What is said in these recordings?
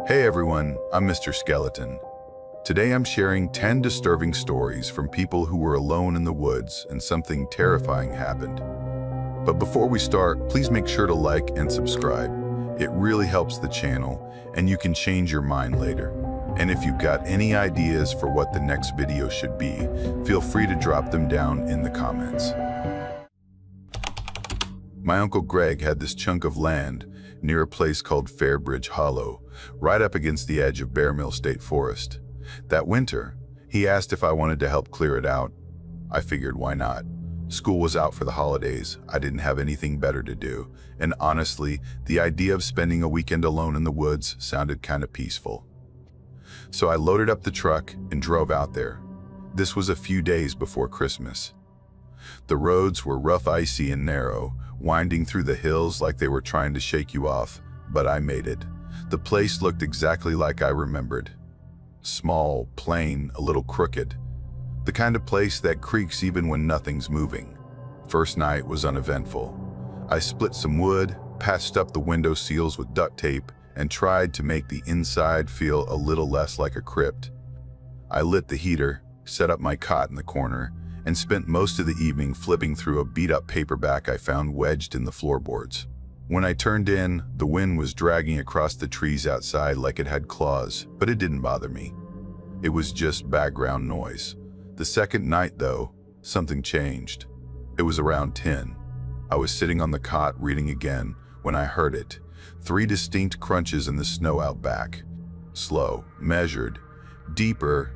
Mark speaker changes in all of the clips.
Speaker 1: Hey everyone, I'm Mr. Skeleton. Today I'm sharing 10 disturbing stories from people who were alone in the woods and something terrifying happened. But before we start, please make sure to like and subscribe. It really helps the channel, and you can change your mind later. And if you've got any ideas for what the next video should be, feel free to drop them down in the comments. My Uncle Greg had this chunk of land near a place called Fairbridge Hollow, right up against the edge of Bear Mill State Forest. That winter, he asked if I wanted to help clear it out. I figured, why not? School was out for the holidays, I didn't have anything better to do, and honestly, the idea of spending a weekend alone in the woods sounded kind of peaceful. So I loaded up the truck and drove out there. This was a few days before Christmas. The roads were rough, icy, and narrow, winding through the hills like they were trying to shake you off, but I made it. The place looked exactly like I remembered. Small, plain, a little crooked. The kind of place that creaks even when nothing's moving. First night was uneventful. I split some wood, patched up the window seals with duct tape, and tried to make the inside feel a little less like a crypt. I lit the heater, set up my cot in the corner, and spent most of the evening flipping through a beat-up paperback I found wedged in the floorboards. When I turned in, the wind was dragging across the trees outside like it had claws, but it didn't bother me. It was just background noise. The second night, though, something changed. It was around 10. I was sitting on the cot reading again when I heard it. 3 distinct crunches in the snow out back. Slow, measured, deeper,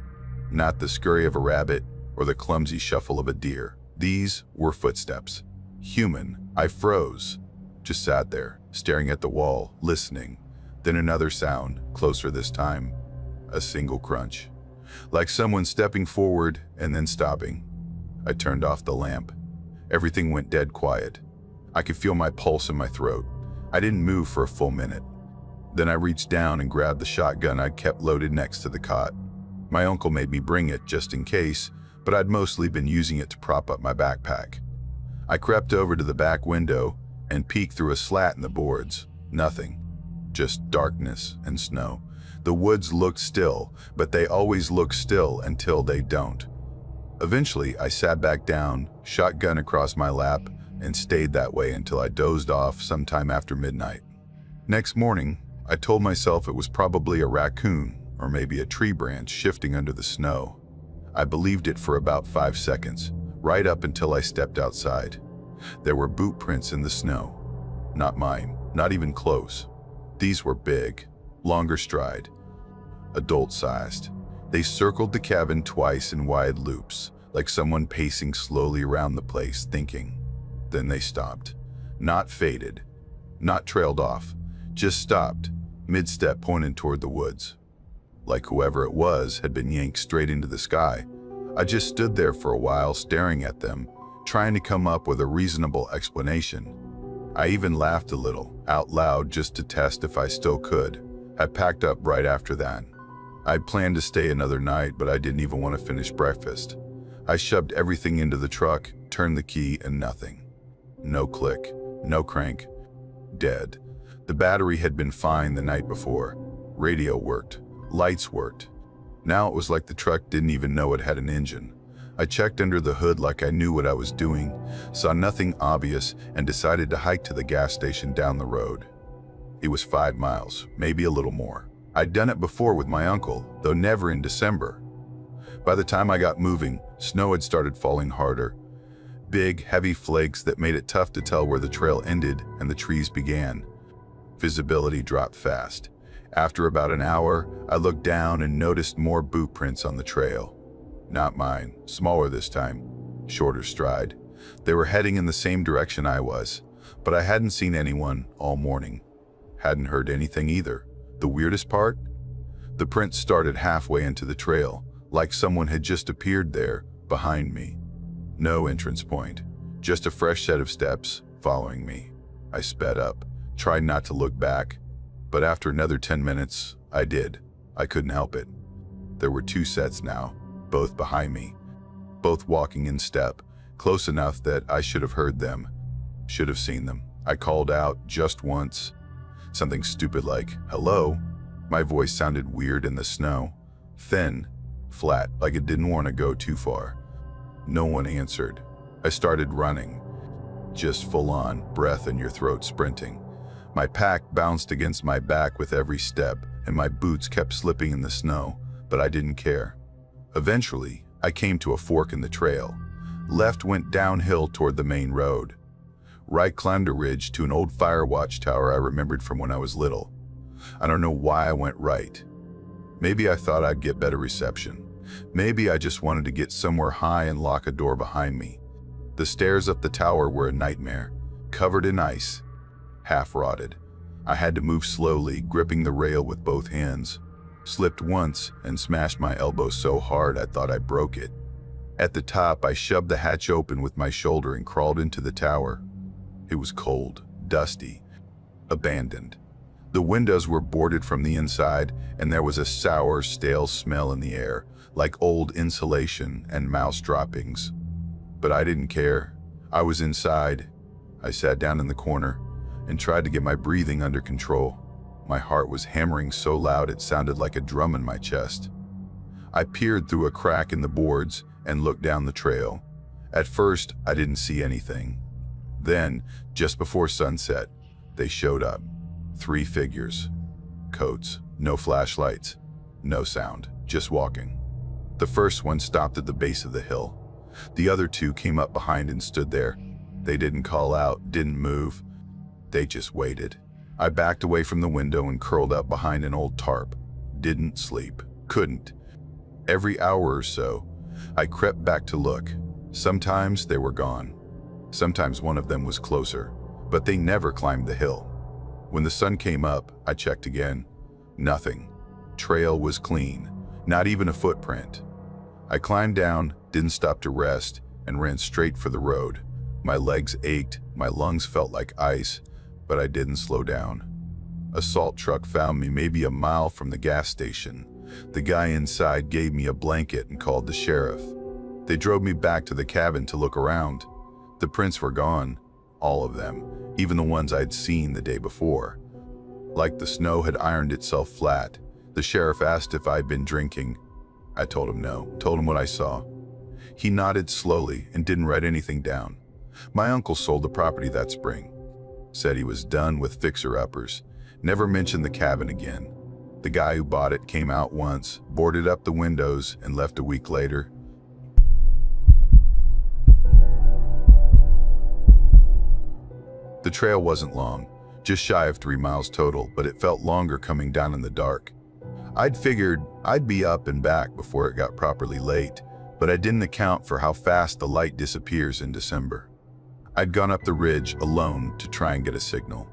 Speaker 1: not the scurry of a rabbit or the clumsy shuffle of a deer. These were footsteps. Human. I froze. Just sat there, staring at the wall, listening. Then another sound, closer this time. A single crunch. Like someone stepping forward and then stopping. I turned off the lamp. Everything went dead quiet. I could feel my pulse in my throat. I didn't move for a full minute. Then I reached down and grabbed the shotgun I'd kept loaded next to the cot. My uncle made me bring it just in case, but I'd mostly been using it to prop up my backpack. I crept over to the back window and peeked through a slat in the boards. Nothing. Just darkness and snow. The woods looked still, but they always look still until they don't. Eventually, I sat back down, shotgun across my lap, and stayed that way until I dozed off sometime after midnight. Next morning, I told myself it was probably a raccoon or maybe a tree branch shifting under the snow. I believed it for about 5 seconds, right up until I stepped outside. There were boot prints in the snow. Not mine, not even close. These were big, longer stride, adult-sized. They circled the cabin twice in wide loops, like someone pacing slowly around the place, thinking. Then they stopped. Not faded, not trailed off, just stopped, mid-step pointed toward the woods. Like whoever it was had been yanked straight into the sky. I just stood there for a while staring at them, trying to come up with a reasonable explanation. I even laughed a little, out loud, just to test if I still could. I packed up right after that. I'd planned to stay another night, but I didn't even want to finish breakfast. I shoved everything into the truck, turned the key, and nothing. No click, no crank. Dead. The battery had been fine the night before. Radio worked. Lights worked. Now it was like the truck didn't even know it had an engine. I checked under the hood like I knew what I was doing, saw nothing obvious, and decided to hike to the gas station down the road. It was 5 miles, maybe a little more. I'd done it before with my uncle, though never in December. By the time I got moving, snow had started falling harder. Big, heavy flakes that made it tough to tell where the trail ended and the trees began. Visibility dropped fast. After about an hour, I looked down and noticed more boot prints on the trail. Not mine, smaller this time, shorter stride. They were heading in the same direction I was, but I hadn't seen anyone all morning. Hadn't heard anything either. The weirdest part? The prints started halfway into the trail, like someone had just appeared there, behind me. No entrance point, just a fresh set of steps following me. I sped up, tried not to look back, but after another 10 minutes, I did. I couldn't help it. There were 2 sets now, both behind me, both walking in step, close enough that I should have heard them, should have seen them. I called out just once, something stupid like, "Hello?" My voice sounded weird in the snow, thin, flat, like it didn't want to go too far. No one answered. I started running, just full on, breath in your throat sprinting. My pack bounced against my back with every step, and my boots kept slipping in the snow, but I didn't care. Eventually, I came to a fork in the trail. Left went downhill toward the main road. Right climbed a ridge to an old fire watchtower I remembered from when I was little. I don't know why I went right. Maybe I thought I'd get better reception. Maybe I just wanted to get somewhere high and lock a door behind me. The stairs up the tower were a nightmare, covered in ice, half rotted. I had to move slowly, gripping the rail with both hands. Slipped once and smashed my elbow so hard I thought I broke it. At the top, I shoved the hatch open with my shoulder and crawled into the tower. It was cold, dusty, abandoned. The windows were boarded from the inside, and there was a sour, stale smell in the air, like old insulation and mouse droppings. But I didn't care. I was inside. I sat down in the corner and tried to get my breathing under control. My heart was hammering so loud it sounded like a drum in my chest. I peered through a crack in the boards and looked down the trail. At first, I didn't see anything. Then, just before sunset, they showed up. 3 figures. Coats, no flashlights, no sound, just walking. The first one stopped at the base of the hill. The other 2 came up behind and stood there. They didn't call out, didn't move. They just waited. I backed away from the window and curled up behind an old tarp. Didn't sleep. Couldn't. Every hour or so, I crept back to look. Sometimes they were gone. Sometimes one of them was closer, but they never climbed the hill. When the sun came up, I checked again. Nothing. Trail was clean. Not even a footprint. I climbed down, didn't stop to rest, and ran straight for the road. My legs ached, my lungs felt like ice, but I didn't slow down. A salt truck found me maybe a mile from the gas station. The guy inside gave me a blanket and called the sheriff. They drove me back to the cabin to look around. The prints were gone, all of them, even the ones I'd seen the day before. Like the snow had ironed itself flat. The sheriff asked if I'd been drinking. I told him no, told him what I saw. He nodded slowly and didn't write anything down. My uncle sold the property that spring. Said he was done with fixer-uppers. Never mentioned the cabin again. The guy who bought it came out once, boarded up the windows, and left a week later. The trail wasn't long, just shy of 3 miles total, but it felt longer coming down in the dark. I'd figured I'd be up and back before it got properly late, but I didn't account for how fast the light disappears in December. I'd gone up the ridge alone to try and get a signal.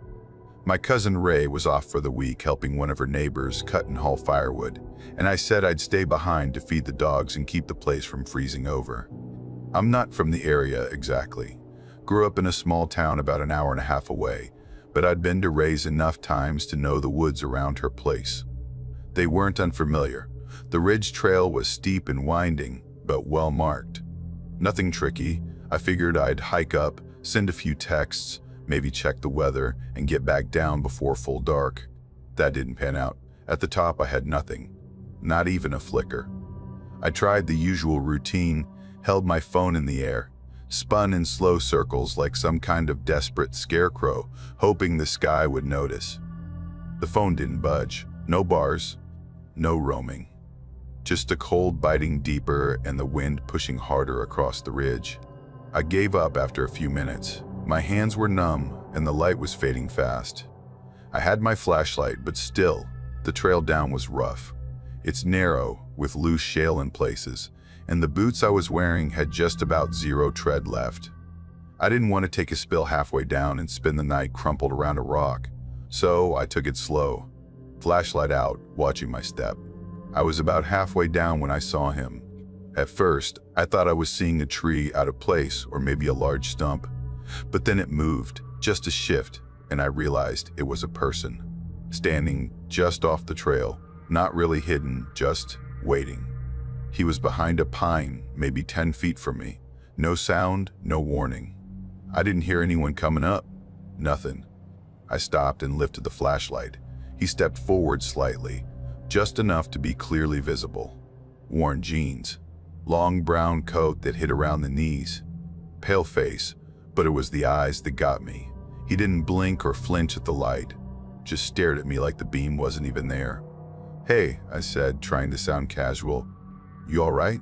Speaker 1: My cousin Ray was off for the week helping one of her neighbors cut and haul firewood, and I said I'd stay behind to feed the dogs and keep the place from freezing over. I'm not from the area exactly. Grew up in a small town about an hour and a half away, but I'd been to Ray's enough times to know the woods around her place. They weren't unfamiliar. The ridge trail was steep and winding, but well marked. Nothing tricky. I figured I'd hike up, send a few texts, maybe check the weather, and get back down before full dark. That didn't pan out. At the top, I had nothing. Not even a flicker. I tried the usual routine, held my phone in the air, spun in slow circles like some kind of desperate scarecrow, hoping the sky would notice. The phone didn't budge. No bars, no roaming. Just the cold biting deeper and the wind pushing harder across the ridge. I gave up after a few minutes. My hands were numb and the light was fading fast. I had my flashlight, but still, the trail down was rough. It's narrow, with loose shale in places, and the boots I was wearing had just about 0 tread left. I didn't want to take a spill halfway down and spend the night crumpled around a rock, so I took it slow. Flashlight out, watching my step. I was about halfway down when I saw him. At first, I thought I was seeing a tree out of place or maybe a large stump, but then it moved, just a shift, and I realized it was a person, standing just off the trail, not really hidden, just waiting. He was behind a pine, maybe 10 feet from me. No sound, no warning. I didn't hear anyone coming up. Nothing. I stopped and lifted the flashlight. He stepped forward slightly, just enough to be clearly visible. Worn jeans, long brown coat that hit around the knees, pale face, but it was the eyes that got me. He didn't blink or flinch at the light, just stared at me like the beam wasn't even there. "Hey," I said, trying to sound casual. "You all right?"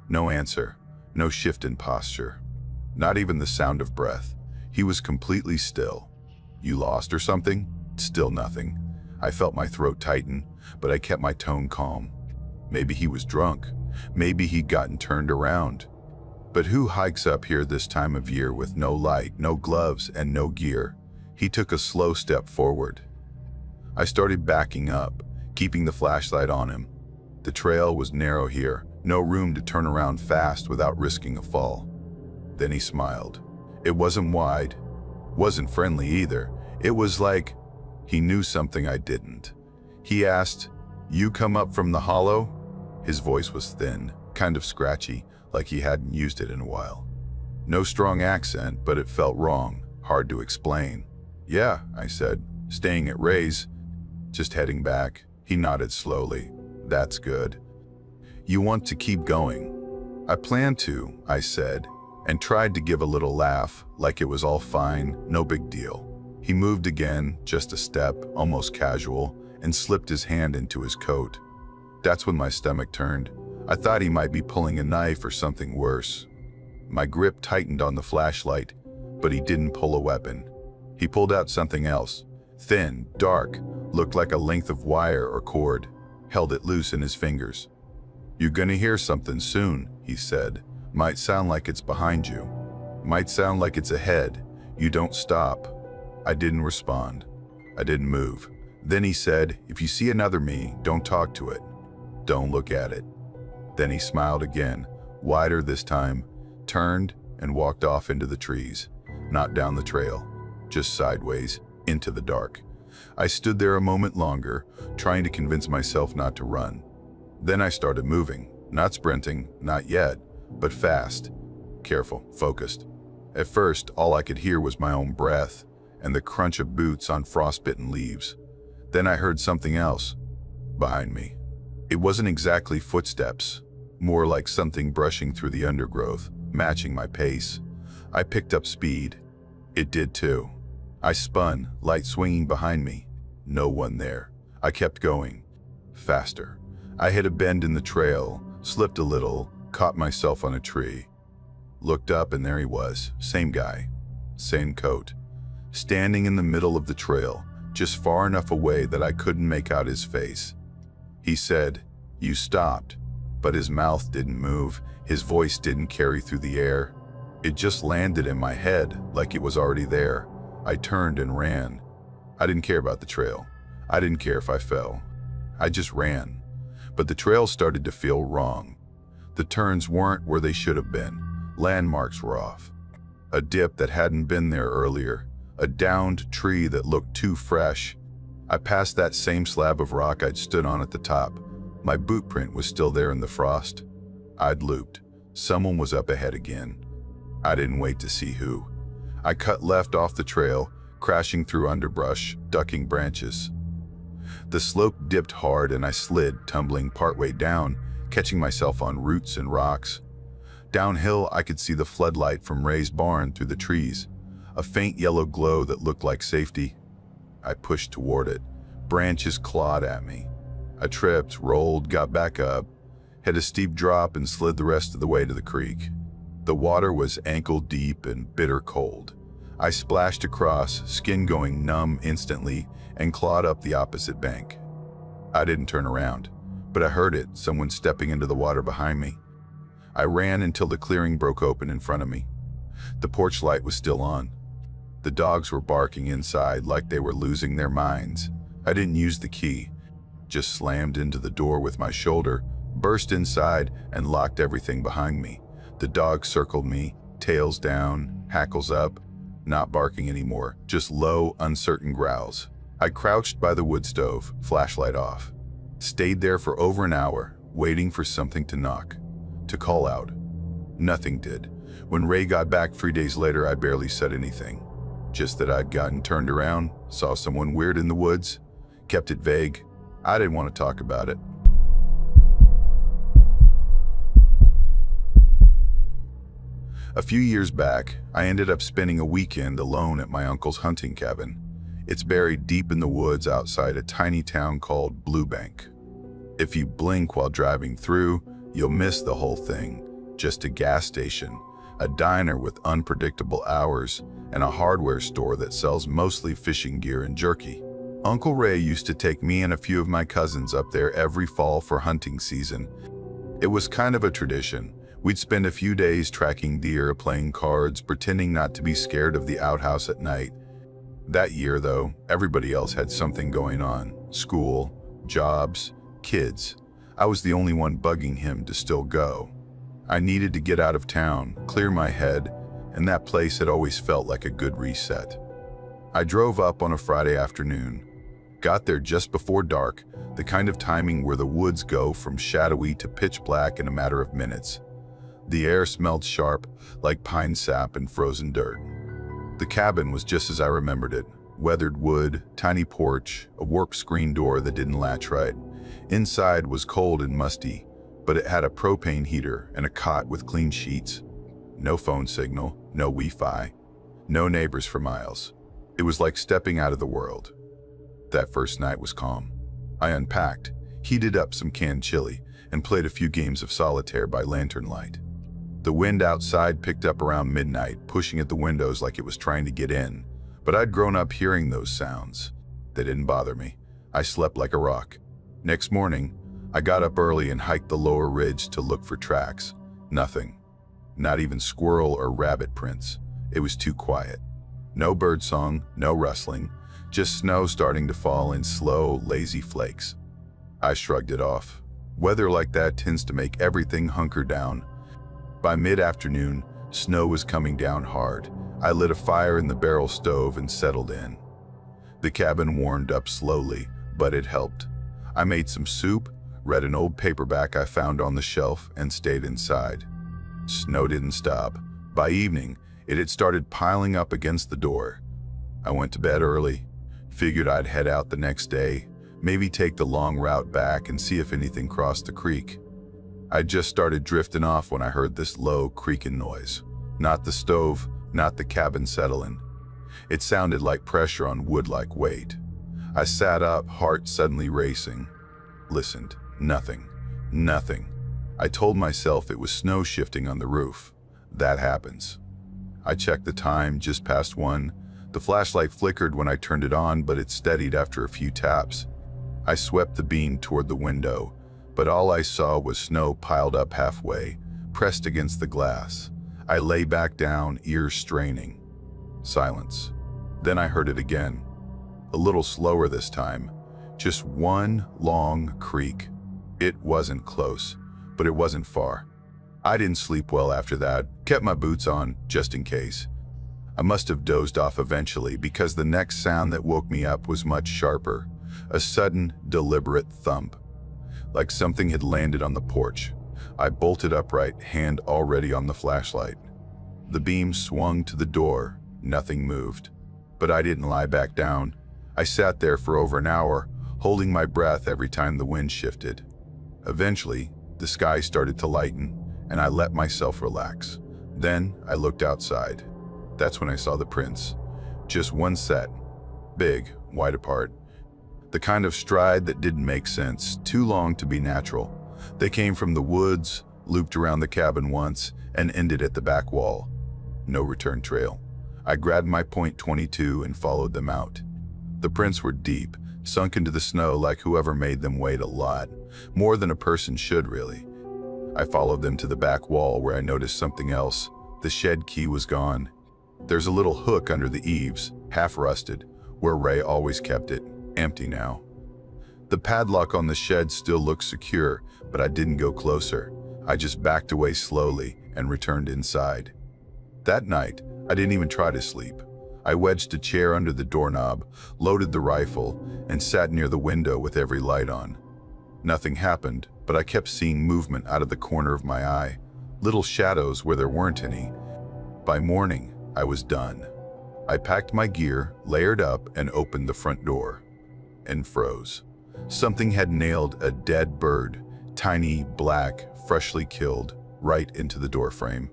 Speaker 1: No answer, no shift in posture, not even the sound of breath. He was completely still. "You lost or something?" Still nothing. I felt my throat tighten, but I kept my tone calm. Maybe he was drunk. Maybe he'd gotten turned around. But who hikes up here this time of year with no light, no gloves, and no gear? He took a slow step forward. I started backing up, keeping the flashlight on him. The trail was narrow here, no room to turn around fast without risking a fall. Then he smiled. It wasn't wide, wasn't friendly either. It was like he knew something I didn't. He asked, "You come up from the hollow?" His voice was thin, kind of scratchy, like he hadn't used it in a while. No strong accent, but it felt wrong, hard to explain. "Yeah," I said, staying at Ray's, just heading back. He nodded slowly. "That's good. You want to keep going?" "I plan to," I said, and tried to give a little laugh, like it was all fine, no big deal. He moved again, just a step, almost casual, and slipped his hand into his coat. That's when my stomach turned. I thought he might be pulling a knife or something worse. My grip tightened on the flashlight, but he didn't pull a weapon. He pulled out something else. Thin, dark, looked like a length of wire or cord. Held it loose in his fingers. "You're gonna hear something soon," he said. "Might sound like it's behind you. Might sound like it's ahead. You don't stop." I didn't respond. I didn't move. Then he said, "If you see another me, don't talk to it. Don't look at it." Then he smiled again, wider this time, turned and walked off into the trees. Not down the trail, just sideways, into the dark. I stood there a moment longer, trying to convince myself not to run. Then I started moving, not sprinting, not yet, but fast, careful, focused. At first, all I could hear was my own breath and the crunch of boots on frostbitten leaves. Then I heard something else, behind me. It wasn't exactly footsteps, more like something brushing through the undergrowth, matching my pace. I picked up speed. It did too. I spun, light swinging behind me. No one there. I kept going. Faster. I hit a bend in the trail, slipped a little, caught myself on a tree. Looked up and there he was, same guy, same coat. Standing in the middle of the trail, just far enough away that I couldn't make out his face. He said, "You stopped," but his mouth didn't move, his voice didn't carry through the air. It just landed in my head like it was already there. I turned and ran. I didn't care about the trail. I didn't care if I fell. I just ran. But the trail started to feel wrong. The turns weren't where they should have been. Landmarks were off. A dip that hadn't been there earlier. A downed tree that looked too fresh. I passed that same slab of rock I'd stood on at the top. My boot print was still there in the frost. I'd looped. Someone was up ahead again. I didn't wait to see who. I cut left off the trail, crashing through underbrush, ducking branches. The slope dipped hard and I slid, tumbling partway down, catching myself on roots and rocks. Downhill, I could see the floodlight from Ray's barn through the trees, a faint yellow glow that looked like safety. I pushed toward it. Branches clawed at me. I tripped, rolled, got back up, hit a steep drop and slid the rest of the way to the creek. The water was ankle deep and bitter cold. I splashed across, skin going numb instantly, and clawed up the opposite bank. I didn't turn around, but I heard it, someone stepping into the water behind me. I ran until the clearing broke open in front of me. The porch light was still on. The dogs were barking inside like they were losing their minds. I didn't use the key, just slammed into the door with my shoulder, burst inside, and locked everything behind me. The dogs circled me, tails down, hackles up, not barking anymore, just low, uncertain growls. I crouched by the wood stove, flashlight off. Stayed there for over an hour, waiting for something to knock, to call out. Nothing did. When Ray got back 3 days later, I barely said anything. Just that I'd gotten turned around, saw someone weird in the woods, kept it vague. I didn't want to talk about it. A few years back, I ended up spending a weekend alone at my uncle's hunting cabin. It's buried deep in the woods outside a tiny town called Blue Bank. If you blink while driving through, you'll miss the whole thing. Just a gas station, a diner with unpredictable hours, and a hardware store that sells mostly fishing gear and jerky. Uncle Ray used to take me and a few of my cousins up there every fall for hunting season. It was kind of a tradition. We'd spend a few days tracking deer, playing cards, pretending not to be scared of the outhouse at night. That year, though, everybody else had something going on. School, jobs, kids. I was the only one bugging him to still go. I needed to get out of town, clear my head, and that place had always felt like a good reset. I drove up on a Friday afternoon. Got there just before dark, the kind of timing where the woods go from shadowy to pitch black in a matter of minutes. The air smelled sharp, like pine sap and frozen dirt. The cabin was just as I remembered it. Weathered wood, tiny porch, a warped screen door that didn't latch right. Inside was cold and musty, but it had a propane heater and a cot with clean sheets. No phone signal, no Wi-Fi, no neighbors for miles. It was like stepping out of the world. That first night was calm. I unpacked, heated up some canned chili, and played a few games of solitaire by lantern light. The wind outside picked up around midnight, pushing at the windows like it was trying to get in. But I'd grown up hearing those sounds. They didn't bother me. I slept like a rock. Next morning, I got up early and hiked the lower ridge to look for tracks. Nothing. Not even squirrel or rabbit prints. It was too quiet. No birdsong, no rustling, just snow starting to fall in slow, lazy flakes. I shrugged it off. Weather like that tends to make everything hunker down. By mid-afternoon, snow was coming down hard. I lit a fire in the barrel stove and settled in. The cabin warmed up slowly, but it helped. I made some soup, read an old paperback I found on the shelf, and stayed inside. Snow didn't stop. By evening, it had started piling up against the door. I went to bed early, figured I'd head out the next day, maybe take the long route back and see if anything crossed the creek. I'd just started drifting off when I heard this low creaking noise. Not the stove, not the cabin settling. It sounded like pressure on wood-like weight. I sat up, heart suddenly racing. Listened. Nothing. Nothing. I told myself it was snow shifting on the roof. That happens. I checked the time, just past 1. The flashlight flickered when I turned it on, but it steadied after a few taps. I swept the beam toward the window, but all I saw was snow piled up halfway, pressed against the glass. I lay back down, ears straining. Silence. Then I heard it again. A little slower this time. Just one long creak. It wasn't close, but it wasn't far. I didn't sleep well after that, kept my boots on, just in case. I must have dozed off eventually because the next sound that woke me up was much sharper. A sudden, deliberate thump. Like something had landed on the porch. I bolted upright, hand already on the flashlight. The beam swung to the door. Nothing moved. But I didn't lie back down. I sat there for over an hour, holding my breath every time the wind shifted. Eventually, the sky started to lighten, and I let myself relax. Then I looked outside. That's when I saw the prints. Just one set. Big, wide apart. The kind of stride that didn't make sense, too long to be natural. They came from the woods, looped around the cabin once, and ended at the back wall. No return trail. I grabbed my .22 and followed them out. The prints were deep, sunk into the snow like whoever made them weighed a lot, more than a person should really. I followed them to the back wall where I noticed something else. The shed key was gone. There's a little hook under the eaves, half rusted, where Ray always kept it, empty now. The padlock on the shed still looked secure, but I didn't go closer. I just backed away slowly and returned inside. That night, I didn't even try to sleep. I wedged a chair under the doorknob, loaded the rifle, and sat near the window with every light on. Nothing happened, but I kept seeing movement out of the corner of my eye, little shadows where there weren't any. By morning, I was done. I packed my gear, layered up, and opened the front door. and froze. Something had nailed a dead bird, tiny, black, freshly killed, right into the doorframe.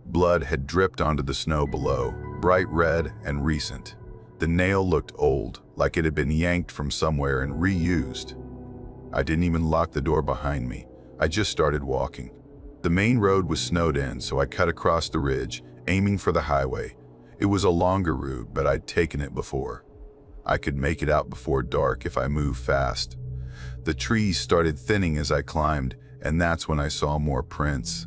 Speaker 1: Blood had dripped onto the snow below, bright red and recent. The nail looked old, like it had been yanked from somewhere and reused. I didn't even lock the door behind me. I just started walking. The main road was snowed in, so I cut across the ridge, aiming for the highway. It was a longer route, but I'd taken it before. I could make it out before dark if I moved fast. The trees started thinning as I climbed, and that's when I saw more prints.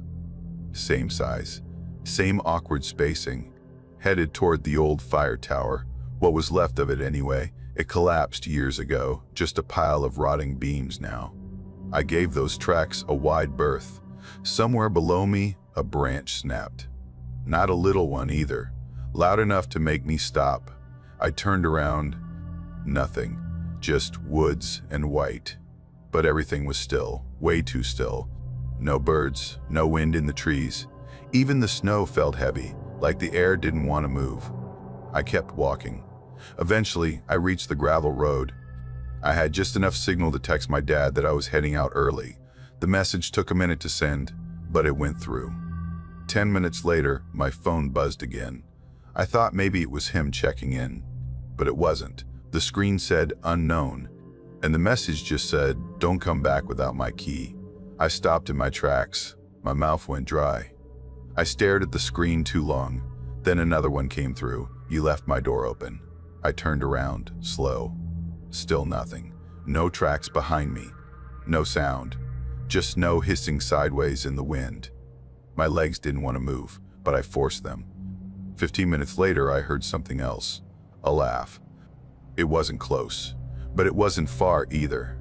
Speaker 1: Same size, same awkward spacing. Headed toward the old fire tower. What was left of it anyway. It collapsed years ago, just a pile of rotting beams now. I gave those tracks a wide berth. Somewhere below me, a branch snapped. Not a little one either. Loud enough to make me stop. I turned around. Nothing. Just woods and white. But everything was still, way too still. No birds, no wind in the trees. Even the snow felt heavy, like the air didn't want to move. I kept walking. Eventually, I reached the gravel road. I had just enough signal to text my dad that I was heading out early. The message took a minute to send, but it went through. 10 minutes later, my phone buzzed again. I thought maybe it was him checking in, but it wasn't. The screen said unknown, and the message just said, "Don't come back without my key." I stopped in my tracks. My mouth went dry. I stared at the screen too long. Then another one came through. "You left my door open." I turned around, slow. Still nothing. No tracks behind me. No sound. Just snow hissing sideways in the wind. My legs didn't want to move, but I forced them. 15 minutes later, I heard something else. A laugh. It wasn't close, but it wasn't far either.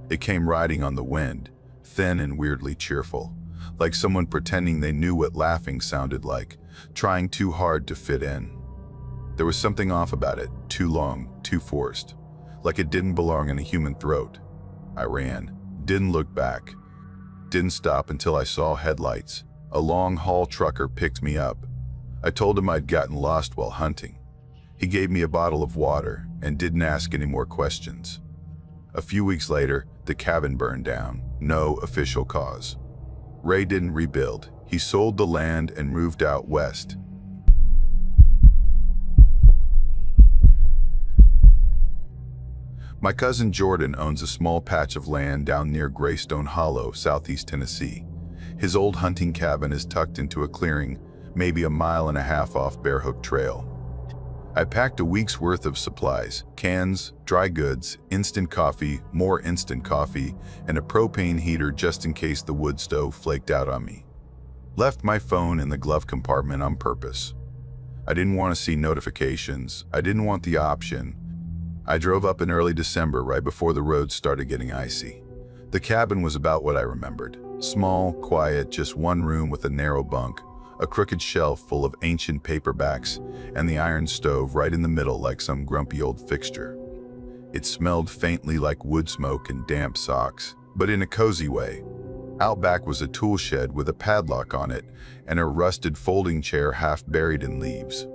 Speaker 1: It came riding on the wind, thin and weirdly cheerful, like someone pretending they knew what laughing sounded like, trying too hard to fit in. There was something off about it, too long, too forced, like it didn't belong in a human throat. I ran, didn't look back, didn't stop until I saw headlights. A long-haul trucker picked me up. I told him I'd gotten lost while hunting. He gave me a bottle of water and didn't ask any more questions. A few weeks later, the cabin burned down, no official cause. Ray didn't rebuild. He sold the land and moved out west. My cousin Jordan owns a small patch of land down near Greystone Hollow, southeast Tennessee. His old hunting cabin is tucked into a clearing, maybe a mile and a half off Bear Hook Trail. I packed a week's worth of supplies, cans, dry goods, instant coffee, more instant coffee, and a propane heater just in case the wood stove flaked out on me. Left my phone in the glove compartment on purpose. I didn't want to see notifications. I didn't want the option. I drove up in early December, right before the roads started getting icy. The cabin was about what I remembered. Small, quiet, just one room with a narrow bunk, a crooked shelf full of ancient paperbacks, and the iron stove right in the middle like some grumpy old fixture. It smelled faintly like wood smoke and damp socks, but in a cozy way. Out back was a tool shed with a padlock on it and a rusted folding chair half buried in leaves.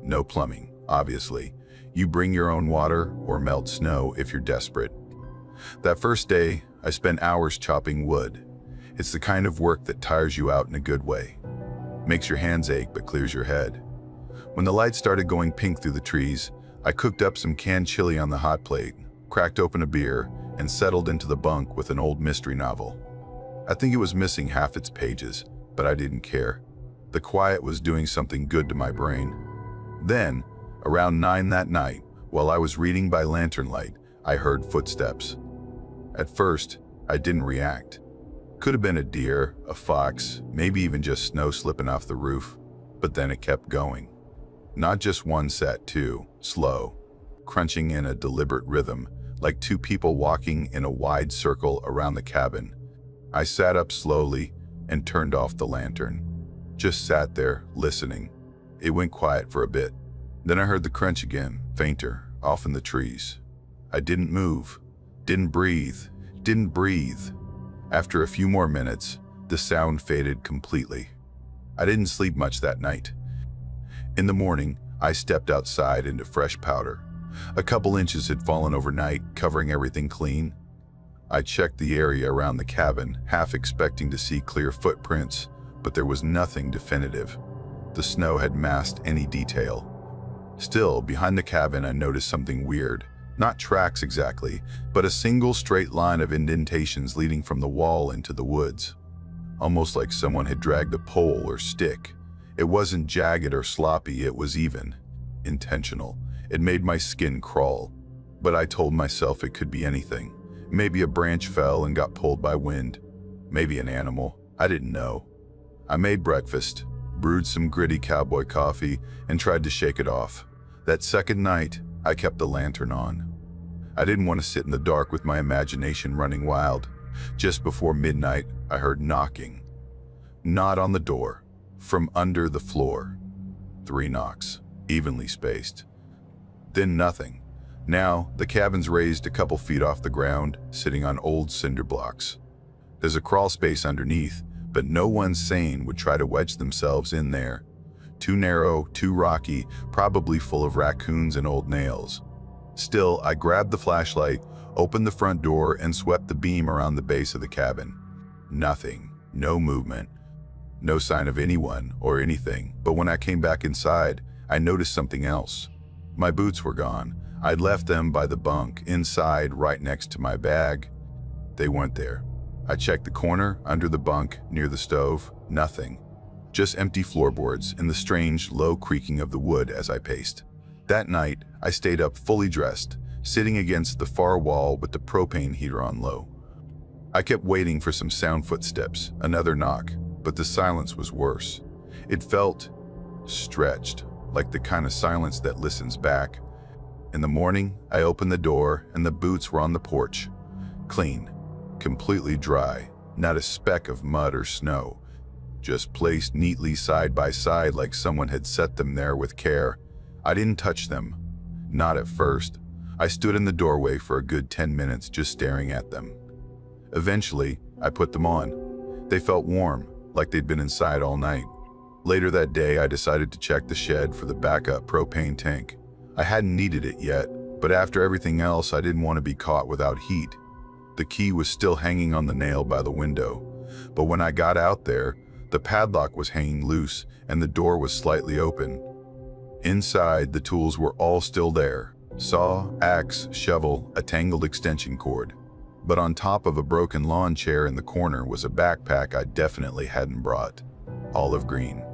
Speaker 1: No plumbing, obviously. You bring your own water or melt snow if you're desperate. That first day, I spent hours chopping wood. It's the kind of work that tires you out in a good way. Makes your hands ache but clears your head. When the lights started going pink through the trees, I cooked up some canned chili on the hot plate, cracked open a beer, and settled into the bunk with an old mystery novel. I think it was missing half its pages, but I didn't care. The quiet was doing something good to my brain. Then, around 9 that night, while I was reading by lantern light, I heard footsteps. At first, I didn't react. Could have been a deer, a fox, maybe even just snow slipping off the roof. But then it kept going. Not just one set, two, slow, crunching in a deliberate rhythm, like two people walking in a wide circle around the cabin. I sat up slowly and turned off the lantern. Just sat there, listening. It went quiet for a bit. Then I heard the crunch again, fainter, off in the trees. I didn't move, didn't breathe. After a few more minutes, the sound faded completely. I didn't sleep much that night. In the morning, I stepped outside into fresh powder. A couple inches had fallen overnight, covering everything clean. I checked the area around the cabin, half expecting to see clear footprints, but there was nothing definitive. The snow had masked any detail. Still, behind the cabin, I noticed something weird. Not tracks exactly, but a single straight line of indentations leading from the wall into the woods. Almost like someone had dragged a pole or stick. It wasn't jagged or sloppy, it was even. Intentional. It made my skin crawl. But I told myself it could be anything. Maybe a branch fell and got pulled by wind. Maybe an animal. I didn't know. I made breakfast, brewed some gritty cowboy coffee, and tried to shake it off. That second night, I kept the lantern on. I didn't want to sit in the dark with my imagination running wild. Just before midnight, I heard knocking. Not on the door, from under the floor. 3 knocks, evenly spaced. Then nothing. Now, the cabin's raised a couple feet off the ground, sitting on old cinder blocks. There's a crawl space underneath, but no one sane would try to wedge themselves in there. Too narrow, too rocky, probably full of raccoons and old nails. Still, I grabbed the flashlight, opened the front door, and swept the beam around the base of the cabin. Nothing. No movement. No sign of anyone or anything. But when I came back inside, I noticed something else. My boots were gone. I'd left them by the bunk, inside, right next to my bag. They weren't there. I checked the corner, under the bunk, near the stove. Nothing. Just empty floorboards and the strange, low creaking of the wood as I paced. That night, I stayed up fully dressed, sitting against the far wall with the propane heater on low. I kept waiting for some sound footsteps, another knock, but the silence was worse. It felt stretched, like the kind of silence that listens back. In the morning, I opened the door and the boots were on the porch. Clean, completely dry, not a speck of mud or snow. Just placed neatly side by side like someone had set them there with care. I didn't touch them. Not at first. I stood in the doorway for a good 10 minutes just staring at them. Eventually, I put them on. They felt warm, like they'd been inside all night. Later that day, I decided to check the shed for the backup propane tank. I hadn't needed it yet, but after everything else, I didn't want to be caught without heat. The key was still hanging on the nail by the window, but when I got out there, the padlock was hanging loose and the door was slightly open. Inside, the tools were all still there. Saw, axe, shovel, a tangled extension cord. But on top of a broken lawn chair in the corner was a backpack I definitely hadn't brought. Olive green.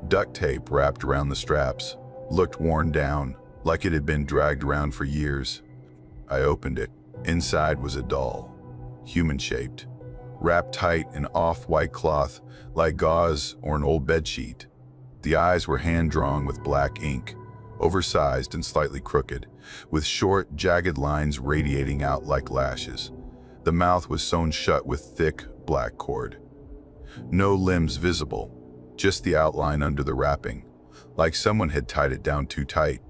Speaker 1: Duct tape wrapped around the straps. Looked worn down, like it had been dragged around for years. I opened it. Inside was a doll. Human-shaped. Wrapped tight in off-white cloth, like gauze or an old bedsheet. The eyes were hand-drawn with black ink, oversized and slightly crooked, with short, jagged lines radiating out like lashes. The mouth was sewn shut with thick, black cord. No limbs visible, just the outline under the wrapping, like someone had tied it down too tight.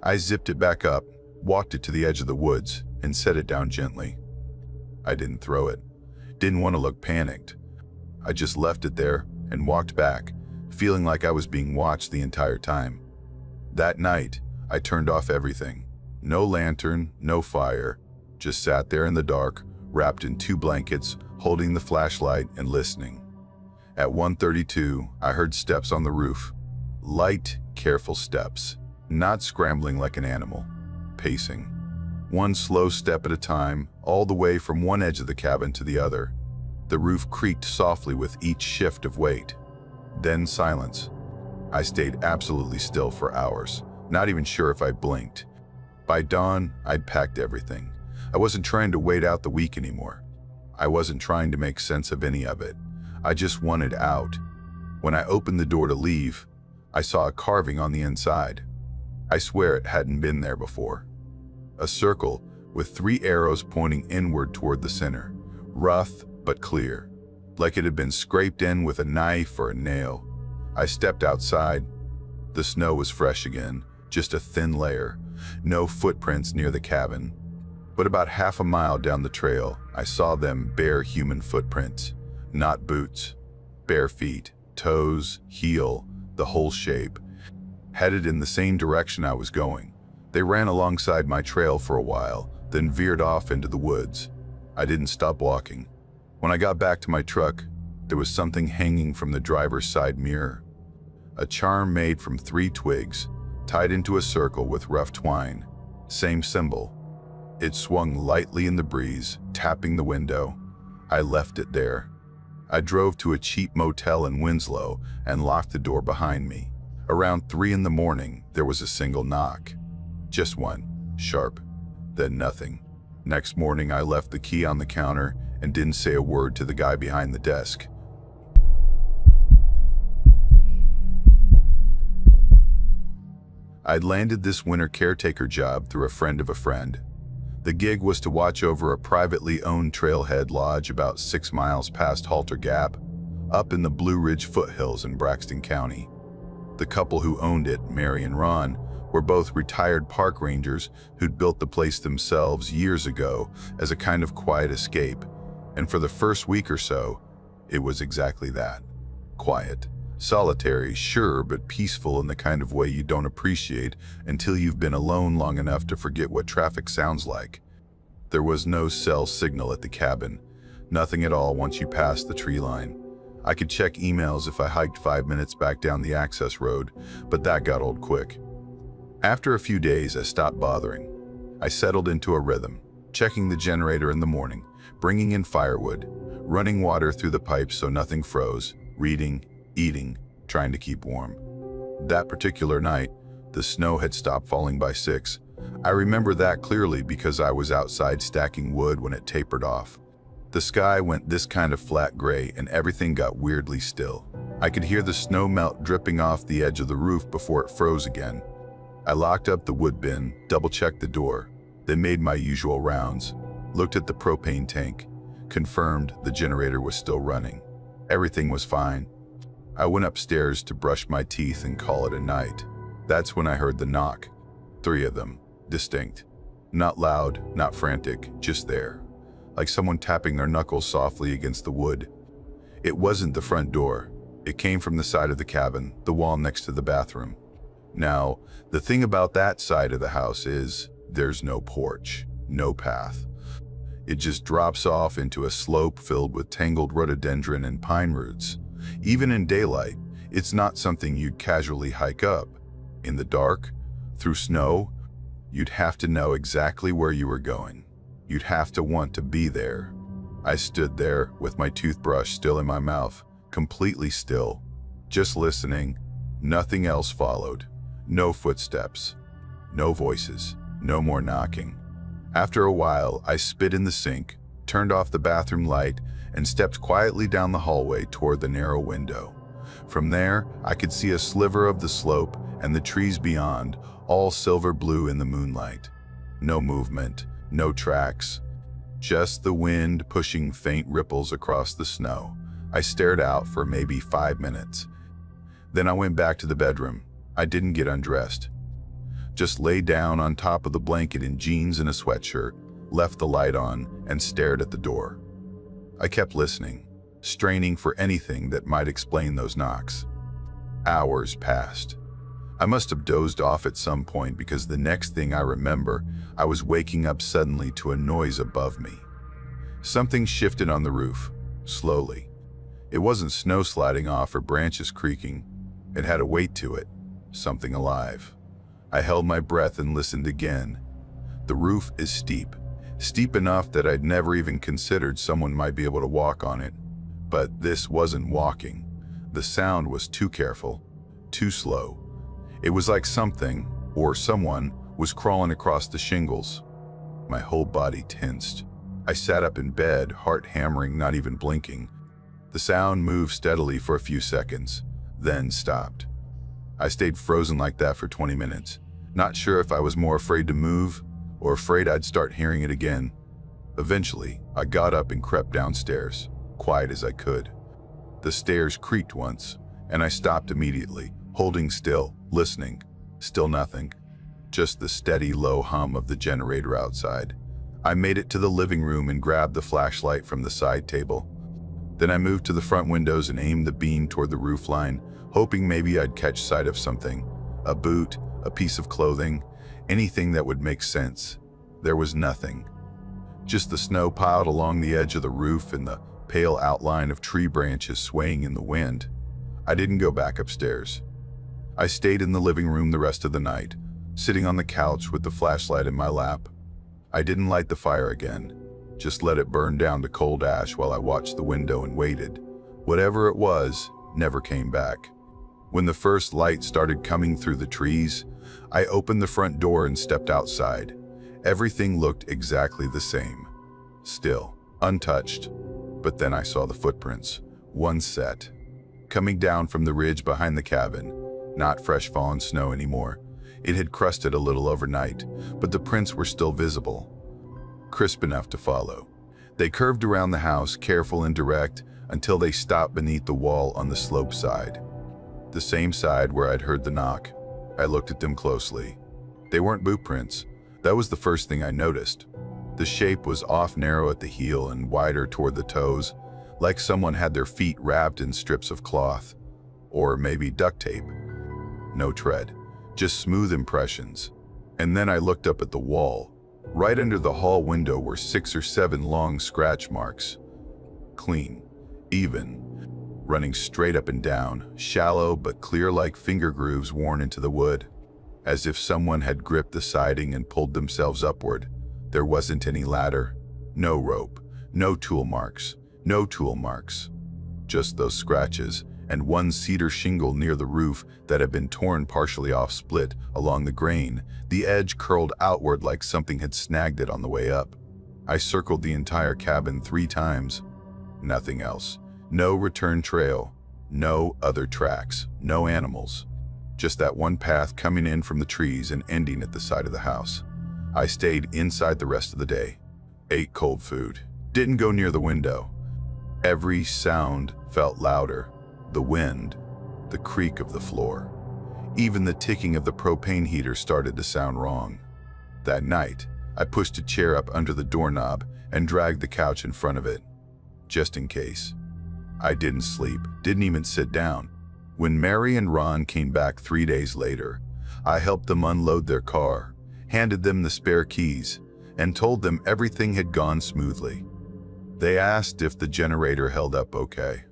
Speaker 1: I zipped it back up, walked it to the edge of the woods, and set it down gently. I didn't throw it. Didn't want to look panicked. I just left it there and walked back, feeling like I was being watched the entire time. That night, I turned off everything. No lantern, no fire, just sat there in the dark, wrapped in 2 blankets, holding the flashlight and listening. At 1:32, I heard steps on the roof. Light, careful steps, not scrambling like an animal, pacing. One slow step at a time, all the way from one edge of the cabin to the other. The roof creaked softly with each shift of weight. Then silence. I stayed absolutely still for hours, not even sure if I blinked. By dawn, I'd packed everything. I wasn't trying to wait out the week anymore. I wasn't trying to make sense of any of it. I just wanted out. When I opened the door to leave, I saw a carving on the inside. I swear it hadn't been there before. A circle with 3 arrows pointing inward toward the center, rough but clear, like it had been scraped in with a knife or a nail. I stepped outside. The snow was fresh again, just a thin layer, no footprints near the cabin. But about half a mile down the trail, I saw them bare human footprints, not boots. Bare feet, toes, heel, the whole shape, headed in the same direction I was going. They ran alongside my trail for a while, then veered off into the woods. I didn't stop walking. When I got back to my truck, there was something hanging from the driver's side mirror. A charm made from 3 twigs, tied into a circle with rough twine. Same symbol. It swung lightly in the breeze, tapping the window. I left it there. I drove to a cheap motel in Winslow and locked the door behind me. Around 3 in the morning, there was a single knock. Just one, sharp, then nothing. Next morning, I left the key on the counter and didn't say a word to the guy behind the desk. I'd landed this winter caretaker job through a friend of a friend. The gig was to watch over a privately owned trailhead lodge about 6 miles past Halter Gap, up in the Blue Ridge foothills in Braxton County. The couple who owned it, Mary and Ron, were both retired park rangers who'd built the place themselves years ago as a kind of quiet escape. And for the first week or so, it was exactly that. Quiet. Solitary, sure, but peaceful in the kind of way you don't appreciate until you've been alone long enough to forget what traffic sounds like. There was no cell signal at the cabin. Nothing at all once you passed the tree line. I could check emails if I hiked 5 minutes back down the access road, but that got old quick. After a few days, I stopped bothering. I settled into a rhythm, checking the generator in the morning, bringing in firewood, running water through the pipes so nothing froze, reading, eating, trying to keep warm. That particular night, the snow had stopped falling by 6. I remember that clearly because I was outside stacking wood when it tapered off. The sky went this kind of flat gray and everything got weirdly still. I could hear the snow melt dripping off the edge of the roof before it froze again. I locked up the wood bin, double-checked the door, then made my usual rounds, looked at the propane tank, confirmed the generator was still running. Everything was fine. I went upstairs to brush my teeth and call it a night. That's when I heard the knock. 3 of them, distinct. Not loud, not frantic, just there. Like someone tapping their knuckles softly against the wood. It wasn't the front door. It came from the side of the cabin, the wall next to the bathroom. Now, the thing about that side of the house is there's no porch, no path. It just drops off into a slope filled with tangled rhododendron and pine roots. Even in daylight, it's not something you'd casually hike up. In the dark, through snow, you'd have to know exactly where you were going. You'd have to want to be there. I stood there with my toothbrush still in my mouth, completely still, just listening. Nothing else followed. No footsteps, no voices, no more knocking. After a while, I spit in the sink, turned off the bathroom light, and stepped quietly down the hallway toward the narrow window. From there, I could see a sliver of the slope and the trees beyond, all silver blue in the moonlight. No movement, no tracks, just the wind pushing faint ripples across the snow. I stared out for maybe 5 minutes. Then I went back to the bedroom. I didn't get undressed. Just lay down on top of the blanket in jeans and a sweatshirt, left the light on, and stared at the door. I kept listening, straining for anything that might explain those knocks. Hours passed. I must have dozed off at some point because the next thing I remember, I was waking up suddenly to a noise above me. Something shifted on the roof, slowly. It wasn't snow sliding off or branches creaking. It had a weight to it, something alive. I held my breath and listened again. The roof is steep, steep enough that I'd never even considered someone might be able to walk on it. But this wasn't walking. The sound was too careful, too slow. It was like something, or someone, was crawling across the shingles. My whole body tensed. I sat up in bed, heart hammering, not even blinking. The sound moved steadily for a few seconds, then stopped. I stayed frozen like that for 20 minutes, not sure if I was more afraid to move or afraid I'd start hearing it again. Eventually, I got up and crept downstairs, quiet as I could. The stairs creaked once, and I stopped immediately, holding still, listening. Still nothing. Just the steady, low hum of the generator outside. I made it to the living room and grabbed the flashlight from the side table. Then I moved to the front windows and aimed the beam toward the roofline, hoping maybe I'd catch sight of something. A boot, a piece of clothing, Anything that would make sense. There was nothing. Just the snow piled along the edge of the roof and the pale outline of tree branches swaying in the wind. I didn't go back upstairs. I stayed in the living room the rest of the night, sitting on the couch with the flashlight in my lap. I didn't light the fire again, just let it burn down to cold ash while I watched the window and waited. Whatever it was, never came back. When the first light started coming through the trees, I opened the front door and stepped outside. Everything looked exactly the same. Still, untouched. But then I saw the footprints, one set, coming down from the ridge behind the cabin. Not fresh fallen snow anymore. It had crusted a little overnight, but the prints were still visible, crisp enough to follow. They curved around the house, careful and direct, until they stopped beneath the wall on the slope side. The same side where I'd heard the knock. I looked at them closely. They weren't boot prints. That was the first thing I noticed. The shape was off, narrow at the heel and wider toward the toes, like someone had their feet wrapped in strips of cloth, or maybe duct tape. No tread, just smooth impressions. And then I looked up at the wall. Right under the hall window were 6 or 7 long scratch marks. Clean, even, running straight up and down, shallow but clear like finger grooves worn into the wood, as if someone had gripped the siding and pulled themselves upward. There wasn't any ladder, no rope, no tool marks, just those scratches and one cedar shingle near the roof that had been torn partially off, split along the grain, the edge curled outward like something had snagged it on the way up. I circled the entire cabin 3 times. Nothing else. No return trail, no other tracks, no animals. Just that one path coming in from the trees and ending at the side of the house. I stayed inside the rest of the day, ate cold food, didn't go near the window. Every sound felt louder. The wind, the creak of the floor. Even the ticking of the propane heater started to sound wrong. That night, I pushed a chair up under the doorknob and dragged the couch in front of it, just in case. I didn't sleep, didn't even sit down. When Mary and Ron came back 3 days later, I helped them unload their car, handed them the spare keys, and told them everything had gone smoothly. They asked if the generator held up okay.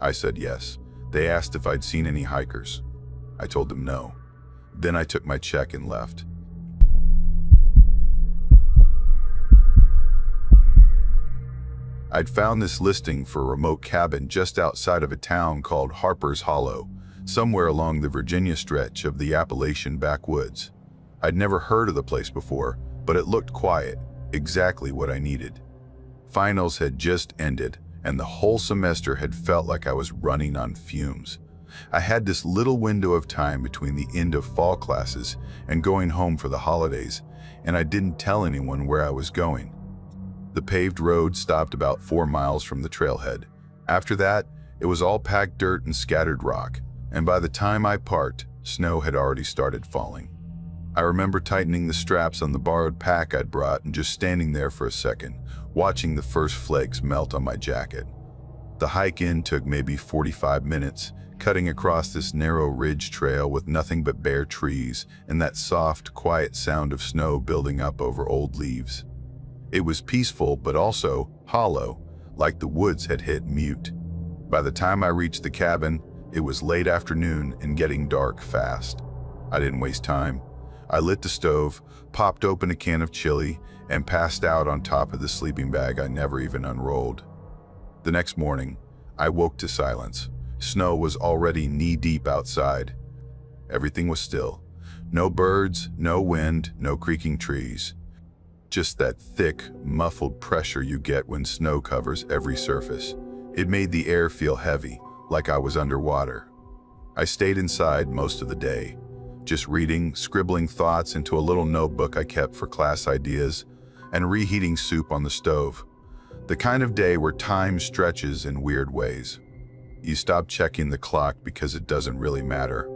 Speaker 1: I said yes. They asked if I'd seen any hikers. I told them no. Then I took my check and left. I'd found this listing for a remote cabin just outside of a town called Harper's Hollow, somewhere along the Virginia stretch of the Appalachian backwoods. I'd never heard of the place before, but it looked quiet, exactly what I needed. Finals had just ended, and the whole semester had felt like I was running on fumes. I had this little window of time between the end of fall classes and going home for the holidays, and I didn't tell anyone where I was going. The paved road stopped about 4 miles from the trailhead. After that, it was all packed dirt and scattered rock, and by the time I parked, snow had already started falling. I remember tightening the straps on the borrowed pack I'd brought and just standing there for a second, watching the first flakes melt on my jacket. The hike in took maybe 45 minutes, cutting across this narrow ridge trail with nothing but bare trees and that soft, quiet sound of snow building up over old leaves. It was peaceful, but also hollow, like the woods had hit mute. By the time I reached the cabin, it was late afternoon and getting dark fast. I didn't waste time. I lit the stove, popped open a can of chili, and passed out on top of the sleeping bag I never even unrolled. The next morning, I woke to silence. Snow was already knee-deep outside. Everything was still. No birds, no wind, no creaking trees. Just that thick, muffled pressure you get when snow covers every surface. It made the air feel heavy, like I was underwater. I stayed inside most of the day, just reading, scribbling thoughts into a little notebook I kept for class ideas, and reheating soup on the stove. The kind of day where time stretches in weird ways. You stop checking the clock because it doesn't really matter.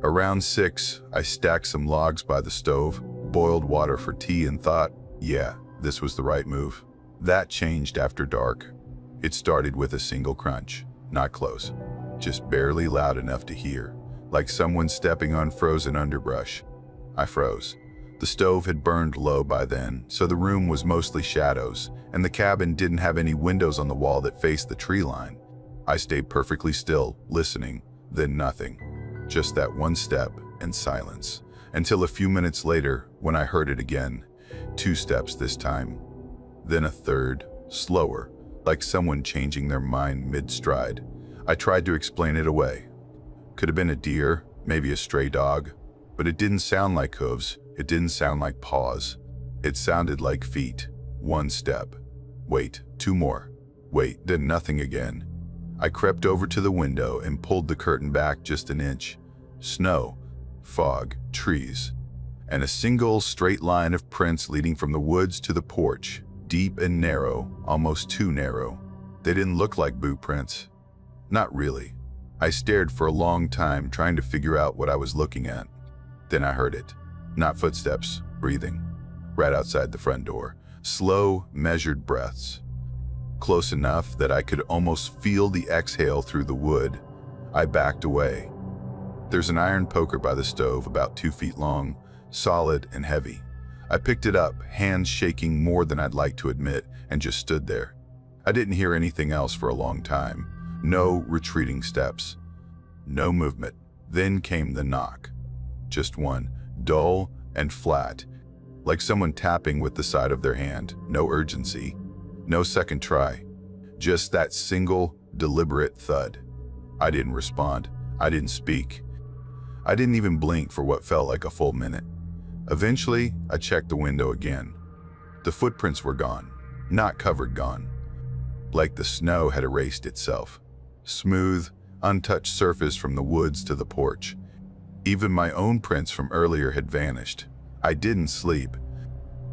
Speaker 1: Around 6, I stacked some logs by the stove, boiled water for tea, and thought, yeah, this was the right move. That changed after dark. It started with a single crunch, not close, just barely loud enough to hear, like someone stepping on frozen underbrush. I froze. The stove had burned low by then, so the room was mostly shadows, and the cabin didn't have any windows on the wall that faced the tree line. I stayed perfectly still, listening, then nothing. Just that one step and silence. Until a few minutes later, when I heard it again. 2 steps this time. Then a third, slower, like someone changing their mind mid-stride. I tried to explain it away. Could have been a deer, maybe a stray dog, but it didn't sound like hooves. It didn't sound like paws. It sounded like feet. 1 step. Wait, 2 more. Wait, then nothing again. I crept over to the window and pulled the curtain back just an inch. Snow, fog, trees, and a single straight line of prints leading from the woods to the porch, deep and narrow, almost too narrow. They didn't look like boot prints. Not really. I stared for a long time, trying to figure out what I was looking at. Then I heard it. Not footsteps, breathing. Right outside the front door. Slow, measured breaths. Close enough that I could almost feel the exhale through the wood. I backed away. There's an iron poker by the stove, about 2 feet long, solid and heavy. I picked it up, hands shaking more than I'd like to admit, and just stood there. I didn't hear anything else for a long time. No retreating steps. No movement. Then came the knock. Just one, dull and flat, like someone tapping with the side of their hand. No urgency. No second try. Just that single, deliberate thud. I didn't respond. I didn't speak. I didn't even blink for what felt like a full minute. Eventually, I checked the window again. The footprints were gone. Not covered, gone. Like the snow had erased itself. Smooth, untouched surface from the woods to the porch. Even my own prints from earlier had vanished. I didn't sleep.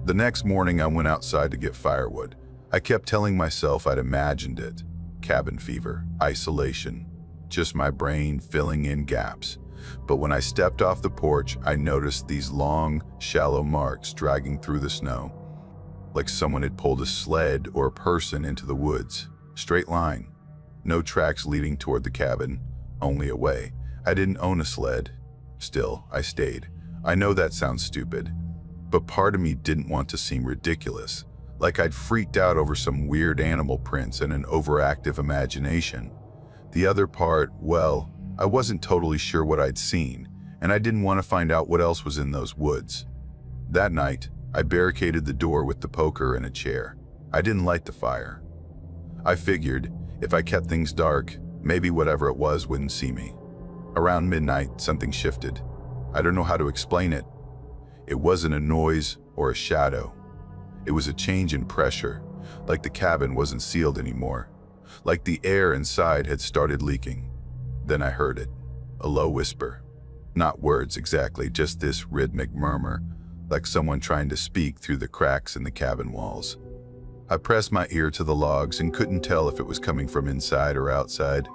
Speaker 1: The next morning, I went outside to get firewood. I kept telling myself I'd imagined it. Cabin fever, isolation, just my brain filling in gaps. But when I stepped off the porch, I noticed these long, shallow marks dragging through the snow, like someone had pulled a sled or a person into the woods. Straight line. No tracks leading toward the cabin, only away. I didn't own a sled. Still, I stayed. I know that sounds stupid, but part of me didn't want to seem ridiculous, like I'd freaked out over some weird animal prints and an overactive imagination. The other part, well, I wasn't totally sure what I'd seen, and I didn't want to find out what else was in those woods. That night, I barricaded the door with the poker and a chair. I didn't light the fire. I figured, if I kept things dark, maybe whatever it was wouldn't see me. Around midnight, something shifted. I don't know how to explain it. It wasn't a noise or a shadow. It was a change in pressure, like the cabin wasn't sealed anymore, like the air inside had started leaking. Then I heard it, a low whisper. Not words exactly, just this rhythmic murmur, like someone trying to speak through the cracks in the cabin walls. I pressed my ear to the logs and couldn't tell if it was coming from inside or outside.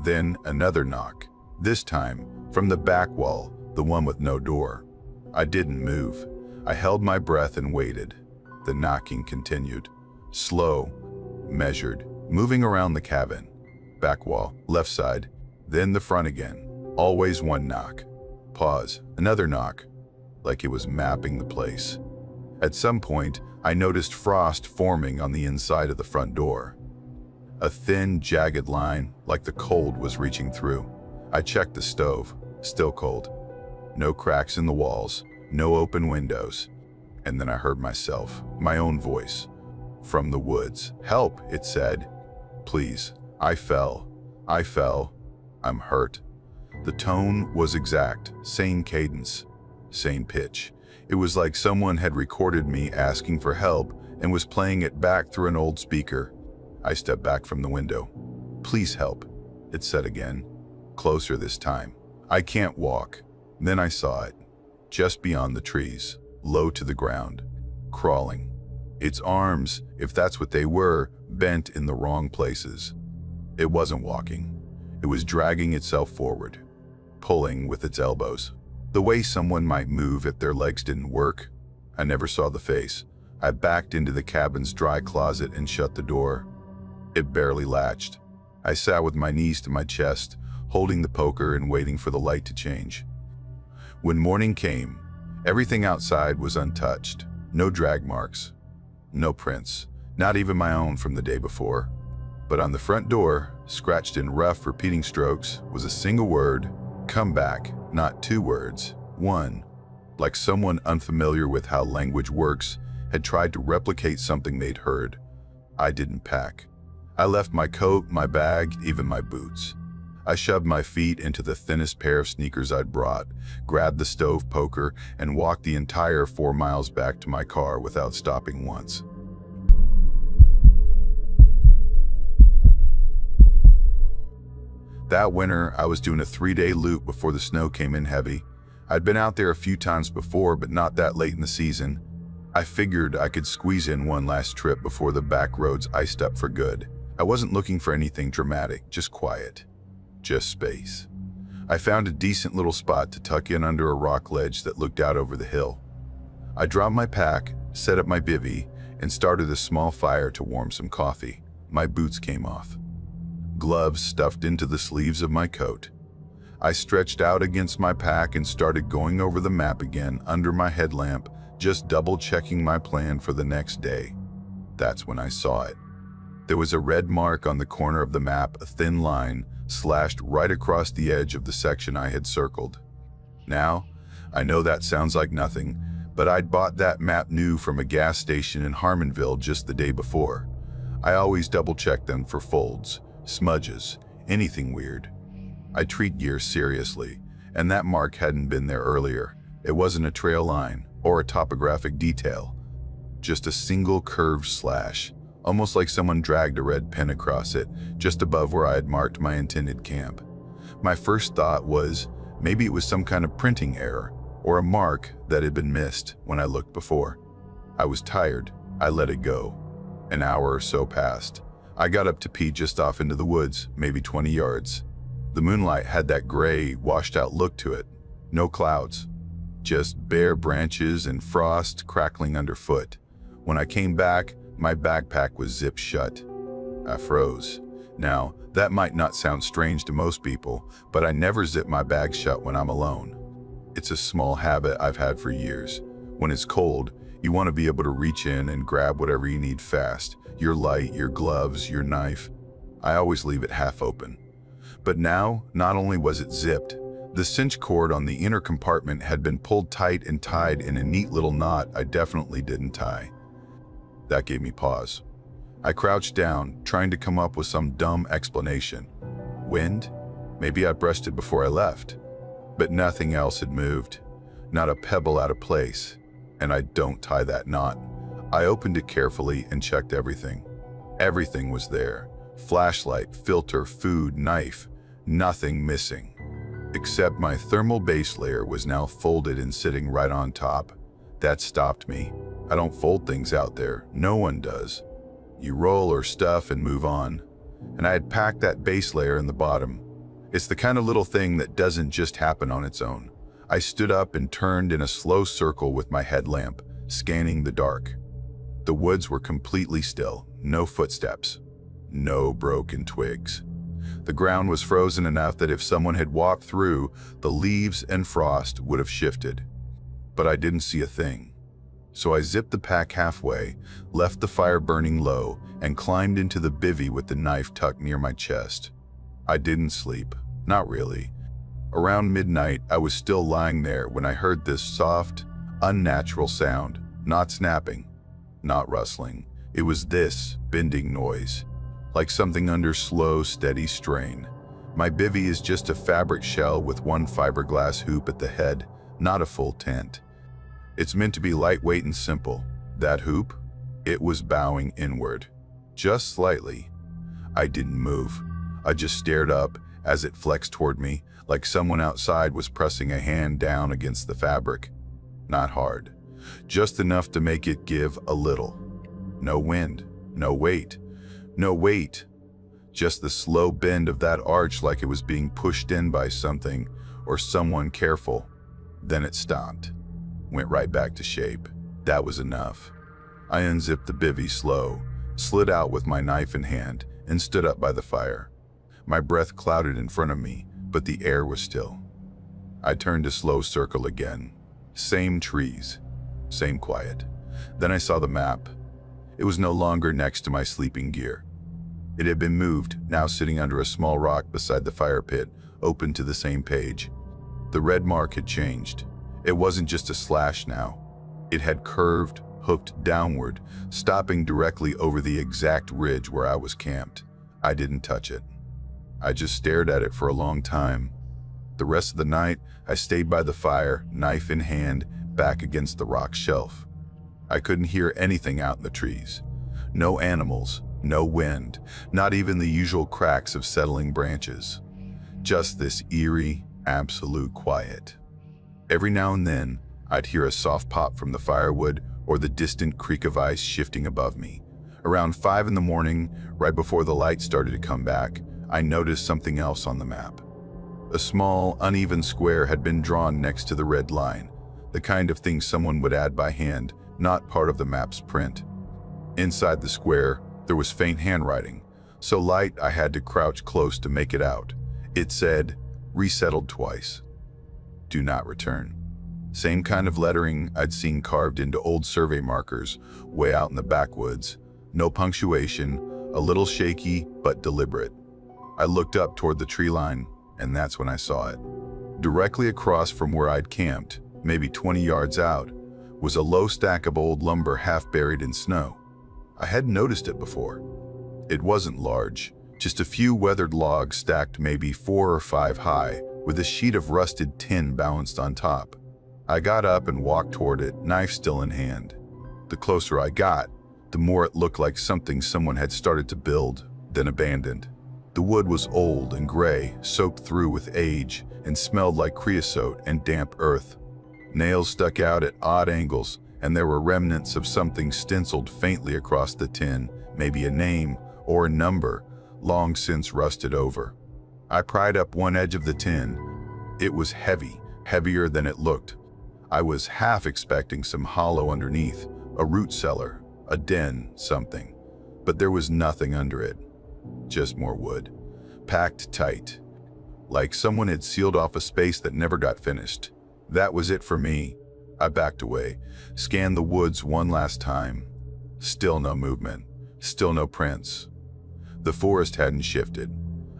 Speaker 1: Then another knock, this time from the back wall, the one with no door. I didn't move. I held my breath and waited. The knocking continued, slow, measured, moving around the cabin. Back wall, left side, then the front again. Always one knock. Pause, another knock, like it was mapping the place. At some point, I noticed frost forming on the inside of the front door. A thin, jagged line, like the cold was reaching through. I checked the stove, still cold. No cracks in the walls, no open windows. And then I heard myself, my own voice, from the woods. Help, it said. Please, I fell. I'm hurt. The tone was exact, same cadence, same pitch. It was like someone had recorded me asking for help and was playing it back through an old speaker. I stepped back from the window. Please help, it said again, closer this time. I can't walk. Then I saw it, just beyond the trees, low to the ground, crawling. Its arms, if that's what they were, bent in the wrong places. It wasn't walking. It was dragging itself forward, pulling with its elbows. The way someone might move if their legs didn't work. I never saw the face. I backed into the cabin's dry closet and shut the door. It barely latched. I sat with my knees to my chest, holding the poker and waiting for the light to change. When morning came, Everything outside was untouched. No drag marks, no prints, not even my own from the day before. But on the front door, scratched in rough, repeating strokes, was a single word, "Come back," not two words, one. Like someone unfamiliar with how language works had tried to replicate something they'd heard. I didn't pack. I left my coat, my bag, even my boots. I shoved my feet into the thinnest pair of sneakers I'd brought, grabbed the stove poker, and walked the entire 4 miles back to my car without stopping once. That winter, I was doing a 3-day loop before the snow came in heavy. I'd been out there a few times before, but not that late in the season. I figured I could squeeze in one last trip before the back roads iced up for good. I wasn't looking for anything dramatic, just quiet. Just space. I found a decent little spot to tuck in under a rock ledge that looked out over the hill. I dropped my pack, set up my bivvy, and started a small fire to warm some coffee. My boots came off. Gloves stuffed into the sleeves of my coat. I stretched out against my pack and started going over the map again under my headlamp, just double-checking my plan for the next day. That's when I saw it. There was a red mark on the corner of the map, a thin line, slashed right across the edge of the section I had circled. Now, I know that sounds like nothing, but I'd bought that map new from a gas station in Harmonville just the day before. I always double-check them for folds, smudges, anything weird. I treat gear seriously, and that mark hadn't been there earlier. It wasn't a trail line or a topographic detail, just a single curved slash, almost like someone dragged a red pen across it, just above where I had marked my intended camp. My first thought was maybe it was some kind of printing error or a mark that had been missed when I looked before. I was tired. I let it go. An hour or so passed. I got up to pee just off into the woods, maybe 20 yards. The moonlight had that gray, washed-out look to it. No clouds, just bare branches and frost crackling underfoot. When I came back, my backpack was zipped shut. I froze. Now, that might not sound strange to most people, but I never zip my bag shut when I'm alone. It's a small habit I've had for years. When it's cold, you want to be able to reach in and grab whatever you need fast. Your light, your gloves, your knife. I always leave it half open. But now, not only was it zipped, the cinch cord on the inner compartment had been pulled tight and tied in a neat little knot I definitely didn't tie. That gave me pause. I crouched down, trying to come up with some dumb explanation. Wind? Maybe I brushed it before I left. But nothing else had moved. Not a pebble out of place. And I don't tie that knot. I opened it carefully and checked everything. Everything was there. Flashlight, filter, food, knife. Nothing missing. Except my thermal base layer was now folded and sitting right on top. That stopped me. I don't fold things out there. No one does. You roll or stuff and move on. And I had packed that base layer in the bottom. It's the kind of little thing that doesn't just happen on its own. I stood up and turned in a slow circle with my headlamp, scanning the dark. The woods were completely still. No footsteps. No broken twigs. The ground was frozen enough that if someone had walked through, the leaves and frost would have shifted. But I didn't see a thing. So I zipped the pack halfway, left the fire burning low, and climbed into the bivvy with the knife tucked near my chest. I didn't sleep. Not really. Around midnight, I was still lying there when I heard this soft, unnatural sound. Not snapping, not rustling. It was this bending noise, like something under slow, steady strain. My bivvy is just a fabric shell with one fiberglass hoop at the head, not a full tent. It's meant to be lightweight and simple. That hoop, it was bowing inward, just slightly. I didn't move. I just stared up as it flexed toward me, like someone outside was pressing a hand down against the fabric. Not hard, just enough to make it give a little. No wind, no weight, no weight. Just the slow bend of that arch like it was being pushed in by something or someone careful. Then it stopped, went right back to shape. That was enough. I unzipped the bivvy slow, slid out with my knife in hand, and stood up by the fire. My breath clouded in front of me, but the air was still. I turned a slow circle again. Same trees, same quiet. Then I saw the map. It was no longer next to my sleeping gear. It had been moved, now sitting under a small rock beside the fire pit, open to the same page. The red mark had changed. It wasn't just a slash now. It had curved, hooked downward, stopping directly over the exact ridge where I was camped. I didn't touch it. I just stared at it for a long time. The rest of the night, I stayed by the fire, knife in hand, back against the rock shelf. I couldn't hear anything out in the trees. No animals, no wind, not even the usual cracks of settling branches. Just this eerie, absolute quiet. Every now and then, I'd hear a soft pop from the firewood or the distant creak of ice shifting above me. Around 5 in the morning, right before the light started to come back, I noticed something else on the map. A small, uneven square had been drawn next to the red line, the kind of thing someone would add by hand, not part of the map's print. Inside the square, there was faint handwriting, so light I had to crouch close to make it out. It said, "Resettled twice. Do not return." Same kind of lettering I'd seen carved into old survey markers way out in the backwoods. No punctuation, a little shaky but deliberate. I looked up toward the tree line, and that's when I saw it. Directly across from where I'd camped, maybe 20 yards out, was a low stack of old lumber half buried in snow. I hadn't noticed it before. It wasn't large, just a few weathered logs stacked maybe 4 or 5 high, with a sheet of rusted tin balanced on top. I got up and walked toward it, knife still in hand. The closer I got, the more it looked like something someone had started to build, then abandoned. The wood was old and gray, soaked through with age, and smelled like creosote and damp earth. Nails stuck out at odd angles, and there were remnants of something stenciled faintly across the tin, maybe a name or a number, long since rusted over. I pried up one edge of the tin. It was heavy, heavier than it looked. I was half expecting some hollow underneath, a root cellar, a den, something. But there was nothing under it. Just more wood, packed tight, like someone had sealed off a space that never got finished. That was it for me. I backed away, scanned the woods one last time. Still no movement, still no prints. The forest hadn't shifted.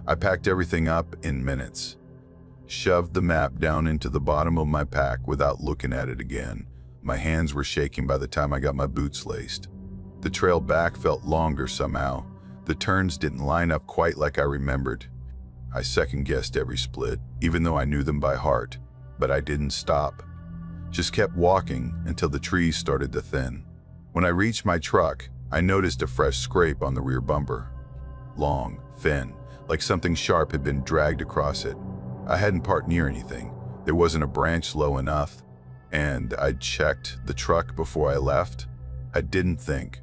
Speaker 1: I packed everything up in minutes, shoved the map down into the bottom of my pack without looking at it again. My hands were shaking by the time I got my boots laced. The trail back felt longer somehow. The turns didn't line up quite like I remembered. I second-guessed every split, even though I knew them by heart, but I didn't stop. Just kept walking until the trees started to thin. When I reached my truck, I noticed a fresh scrape on the rear bumper. Long, thin, like something sharp had been dragged across it. I hadn't parked near anything. There wasn't a branch low enough, and I'd checked the truck before I left. I didn't think.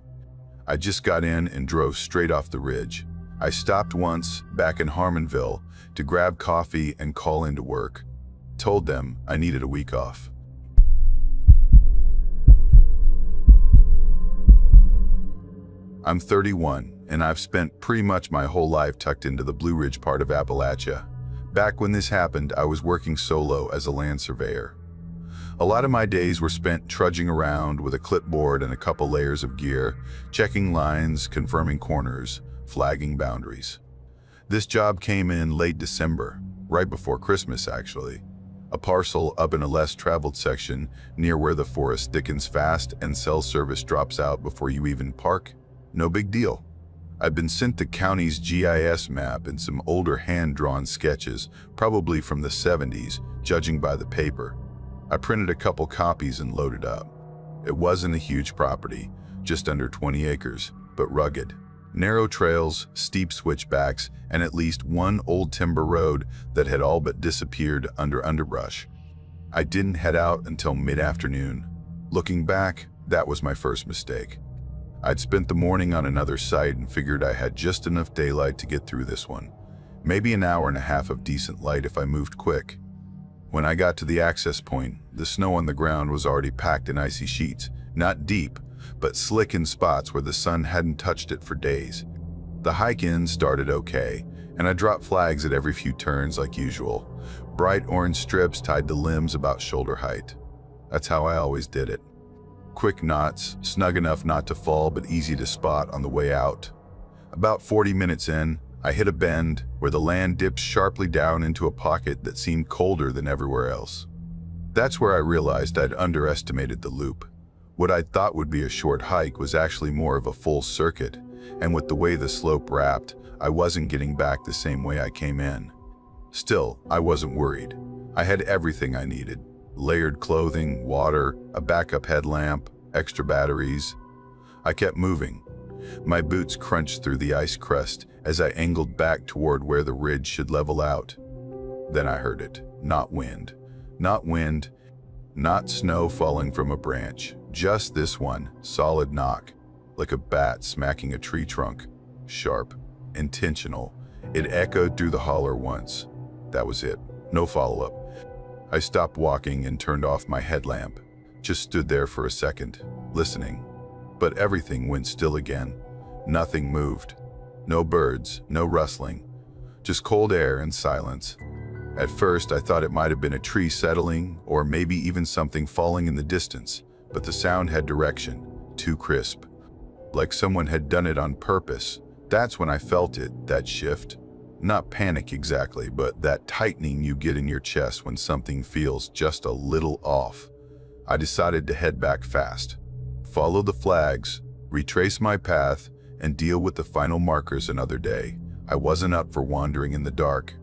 Speaker 1: I just got in and drove straight off the ridge. I stopped once, back in Harmonville, to grab coffee and call into work. Told them I needed a week off. I'm 31, and I've spent pretty much my whole life tucked into the Blue Ridge part of Appalachia. Back when this happened, I was working solo as a land surveyor. A lot of my days were spent trudging around with a clipboard and a couple layers of gear, checking lines, confirming corners, flagging boundaries. This job came in late December, right before Christmas actually. A parcel up in a less traveled section near where the forest thickens fast and cell service drops out before you even park. No big deal. I'd been sent the county's GIS map and some older hand-drawn sketches, probably from the 70s, judging by the paper. I printed a couple copies and loaded up. It wasn't a huge property, just under 20 acres, but rugged. Narrow trails, steep switchbacks, and at least one old timber road that had all but disappeared under underbrush. I didn't head out until mid-afternoon. Looking back, that was my first mistake. I'd spent the morning on another site and figured I had just enough daylight to get through this one. Maybe an hour and a half of decent light if I moved quick. When I got to the access point, the snow on the ground was already packed in icy sheets, not deep, but slick in spots where the sun hadn't touched it for days. The hike in started okay, and I dropped flags at every few turns like usual, bright orange strips tied to limbs about shoulder height. That's how I always did it. Quick knots, snug enough not to fall but easy to spot on the way out. About 40 minutes in, I hit a bend where the land dipped sharply down into a pocket that seemed colder than everywhere else. That's where I realized I'd underestimated the loop. What I thought would be a short hike was actually more of a full circuit, and with the way the slope wrapped, I wasn't getting back the same way I came in. Still, I wasn't worried. I had everything I needed: layered clothing, water, a backup headlamp, extra batteries. I kept moving. My boots crunched through the ice crust as I angled back toward where the ridge should level out. Then I heard it. Not wind. Not wind. Not snow falling from a branch. Just this one solid knock, like a bat smacking a tree trunk. Sharp. Intentional. It echoed through the holler once. That was it. No follow-up. I stopped walking and turned off my headlamp. Just stood there for a second, listening. But everything went still again. Nothing moved. No birds, no rustling. Just cold air and silence. At first, I thought it might have been a tree settling, or maybe even something falling in the distance, but the sound had direction, too crisp. Like someone had done it on purpose. That's when I felt it, that shift. Not panic exactly, but that tightening you get in your chest when something feels just a little off. I decided to head back fast. Follow the flags, retrace my path, and deal with the final markers another day. I wasn't up for wandering in the dark.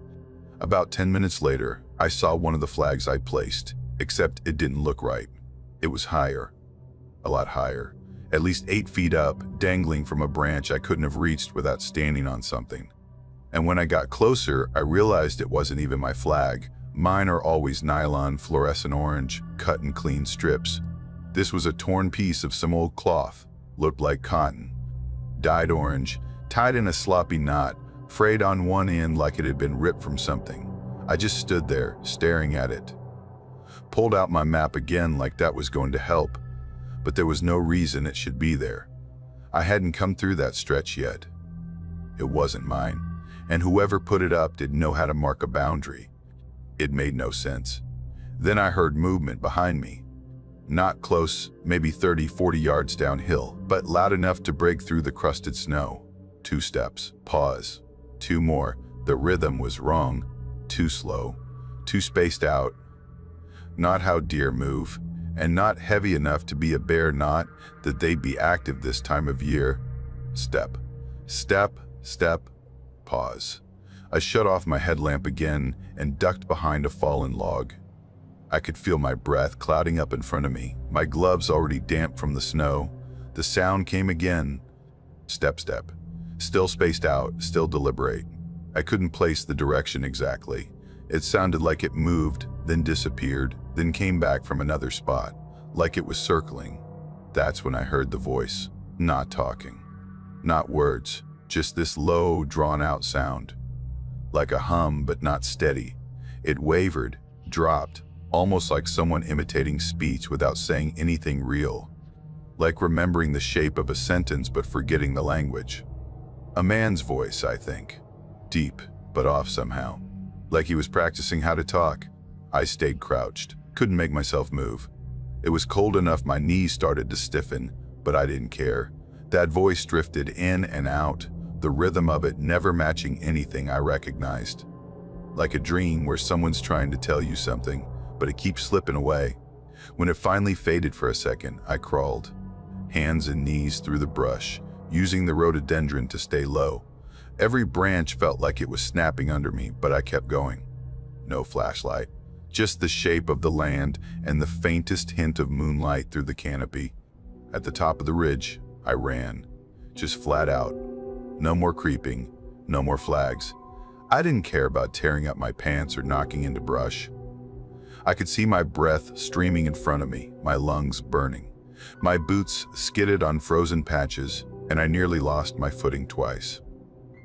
Speaker 1: About 10 minutes later, I saw one of the flags I placed, except it didn't look right. It was higher. A lot higher. At least 8 feet up, dangling from a branch I couldn't have reached without standing on something. And when I got closer, I realized it wasn't even my flag. Mine are always nylon, fluorescent orange, cut in clean strips. This was a torn piece of some old cloth, looked like cotton. Dyed orange, tied in a sloppy knot, frayed on one end like it had been ripped from something. I just stood there, staring at it. Pulled out my map again like that was going to help, but there was no reason it should be there. I hadn't come through that stretch yet. It wasn't mine, and whoever put it up didn't know how to mark a boundary. It made no sense. Then I heard movement behind me. Not close, maybe 30-40 yards downhill, but loud enough to break through the crusted snow. 2 steps, pause. 2 more. The rhythm was wrong. Too slow. Too spaced out. Not how deer move, and not heavy enough to be a bear, not that they'd be active this time of year. Step. Step. Step. Pause. I shut off my headlamp again and ducked behind a fallen log. I could feel my breath clouding up in front of me, my gloves already damp from the snow. The sound came again. Step, step. Still spaced out, still deliberate. I couldn't place the direction exactly. It sounded like it moved, then disappeared, then came back from another spot, like it was circling. That's when I heard the voice, not talking. Not words, just this low, drawn-out sound. Like a hum, but not steady. It wavered, dropped, almost like someone imitating speech without saying anything real. Like remembering the shape of a sentence but forgetting the language. A man's voice, I think. Deep, but off somehow. Like he was practicing how to talk. I stayed crouched, couldn't make myself move. It was cold enough my knees started to stiffen, but I didn't care. That voice drifted in and out, the rhythm of it never matching anything I recognized. Like a dream where someone's trying to tell you something, but it keeps slipping away. When it finally faded for a second, I crawled, hands and knees through the brush, using the rhododendron to stay low. Every branch felt like it was snapping under me, but I kept going. No flashlight, just the shape of the land and the faintest hint of moonlight through the canopy. At the top of the ridge, I ran, just flat out. No more creeping, no more flags. I didn't care about tearing up my pants or knocking into brush. I could see my breath streaming in front of me, my lungs burning. My boots skidded on frozen patches, and I nearly lost my footing twice.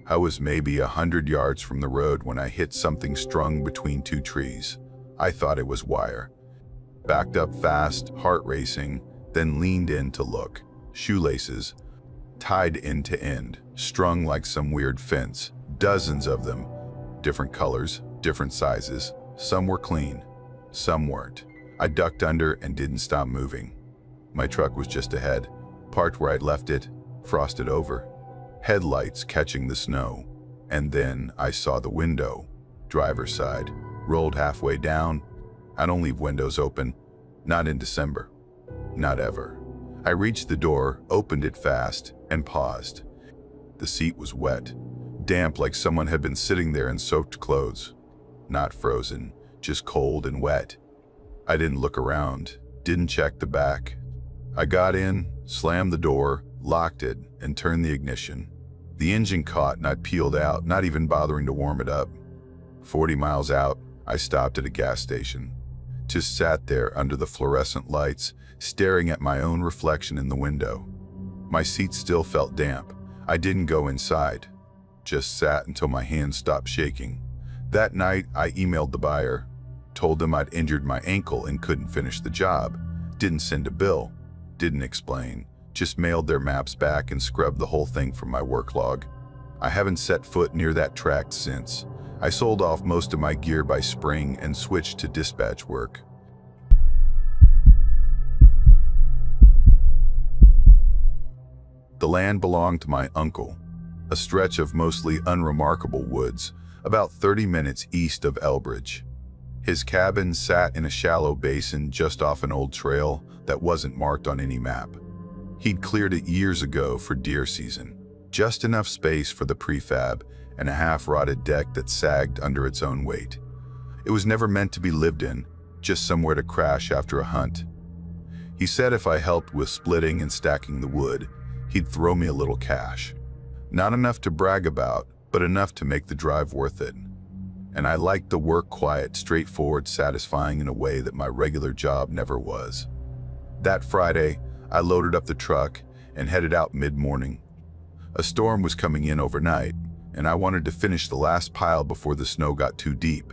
Speaker 1: I was maybe 100 yards from the road when I hit something strung between 2 trees. I thought it was wire. Backed up fast, heart racing, then leaned in to look. Shoelaces, tied end to end, strung like some weird fence. Dozens of them. Different colors, different sizes. Some were clean, some weren't. I ducked under and didn't stop moving. My truck was just ahead, parked where I'd left it, frosted over, headlights catching the snow. And then I saw the window, driver's side, rolled halfway down. I don't leave windows open, not in December, not ever. I reached the door, opened it fast, and paused. The seat was wet, damp like someone had been sitting there in soaked clothes. Not frozen, just cold and wet. I didn't look around, didn't check the back. I got in, slammed the door, locked it, and turned the ignition. The engine caught and I peeled out, not even bothering to warm it up. 40 miles out, I stopped at a gas station. Just sat there under the fluorescent lights, staring at my own reflection in the window. My seat still felt damp. I didn't go inside, just sat until my hands stopped shaking. That night, I emailed the buyer, told them I'd injured my ankle and couldn't finish the job. Didn't send a bill, didn't explain, just mailed their maps back and scrubbed the whole thing from my work log. I haven't set foot near that tract since. I sold off most of my gear by spring and switched to dispatch work. The land belonged to my uncle, a stretch of mostly unremarkable woods, about 30 minutes east of Elbridge. His cabin sat in a shallow basin just off an old trail that wasn't marked on any map. He'd cleared it years ago for deer season, just enough space for the prefab and a half-rotted deck that sagged under its own weight. It was never meant to be lived in, just somewhere to crash after a hunt. He said if I helped with splitting and stacking the wood, he'd throw me a little cash. Not enough to brag about, but enough to make the drive worth it. And I liked the work quiet, straightforward, satisfying in a way that my regular job never was. That Friday, I loaded up the truck and headed out mid-morning. A storm was coming in overnight, and I wanted to finish the last pile before the snow got too deep.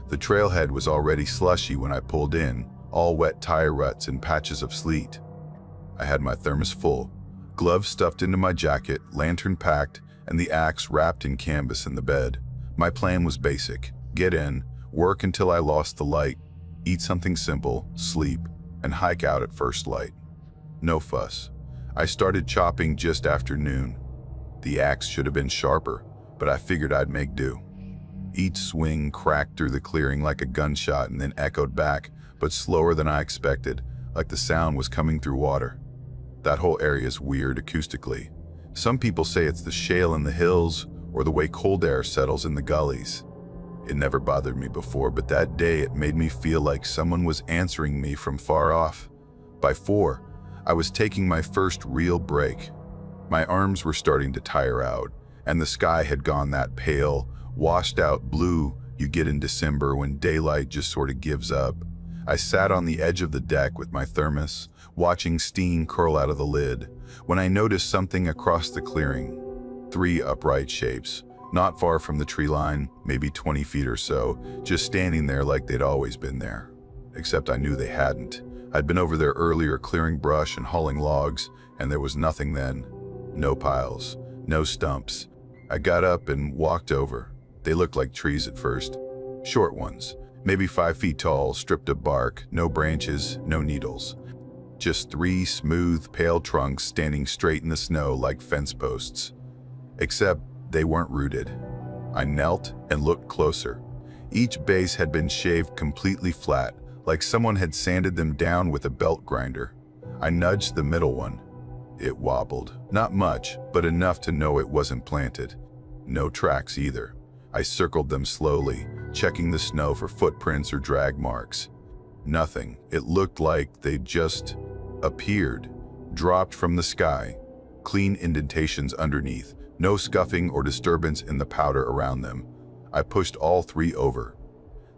Speaker 1: The trailhead was already slushy when I pulled in, all wet tire ruts and patches of sleet. I had my thermos full, gloves stuffed into my jacket, lantern packed, and the axe wrapped in canvas in the bed. My plan was basic: get in, work until I lost the light, eat something simple, sleep, and hike out at first light. No fuss. I started chopping just after noon. The axe should have been sharper, but I figured I'd make do. Each swing cracked through the clearing like a gunshot and then echoed back, but slower than I expected, like the sound was coming through water. That whole area is weird acoustically. Some people say it's the shale in the hills or the way cold air settles in the gullies. It never bothered me before, but that day it made me feel like someone was answering me from far off. By 4, I was taking my first real break. My arms were starting to tire out, and the sky had gone that pale, washed-out blue you get in December when daylight just sort of gives up. I sat on the edge of the deck with my thermos, watching steam curl out of the lid, when I noticed something across the clearing. 3 upright shapes, not far from the tree line, maybe 20 feet or so, just standing there like they'd always been there. Except I knew they hadn't. I'd been over there earlier clearing brush and hauling logs, and there was nothing then. No piles, no stumps. I got up and walked over. They looked like trees at first. Short ones, maybe 5 feet tall, stripped of bark, no branches, no needles. Just 3 smooth, pale trunks standing straight in the snow like fence posts. Except they weren't rooted. I knelt and looked closer. Each base had been shaved completely flat, like someone had sanded them down with a belt grinder. I nudged the middle one. It wobbled. Not much, but enough to know it wasn't planted. No tracks either. I circled them slowly, checking the snow for footprints or drag marks. Nothing. It looked like they'd just appeared, dropped from the sky. Clean indentations underneath, no scuffing or disturbance in the powder around them. I pushed all 3 over.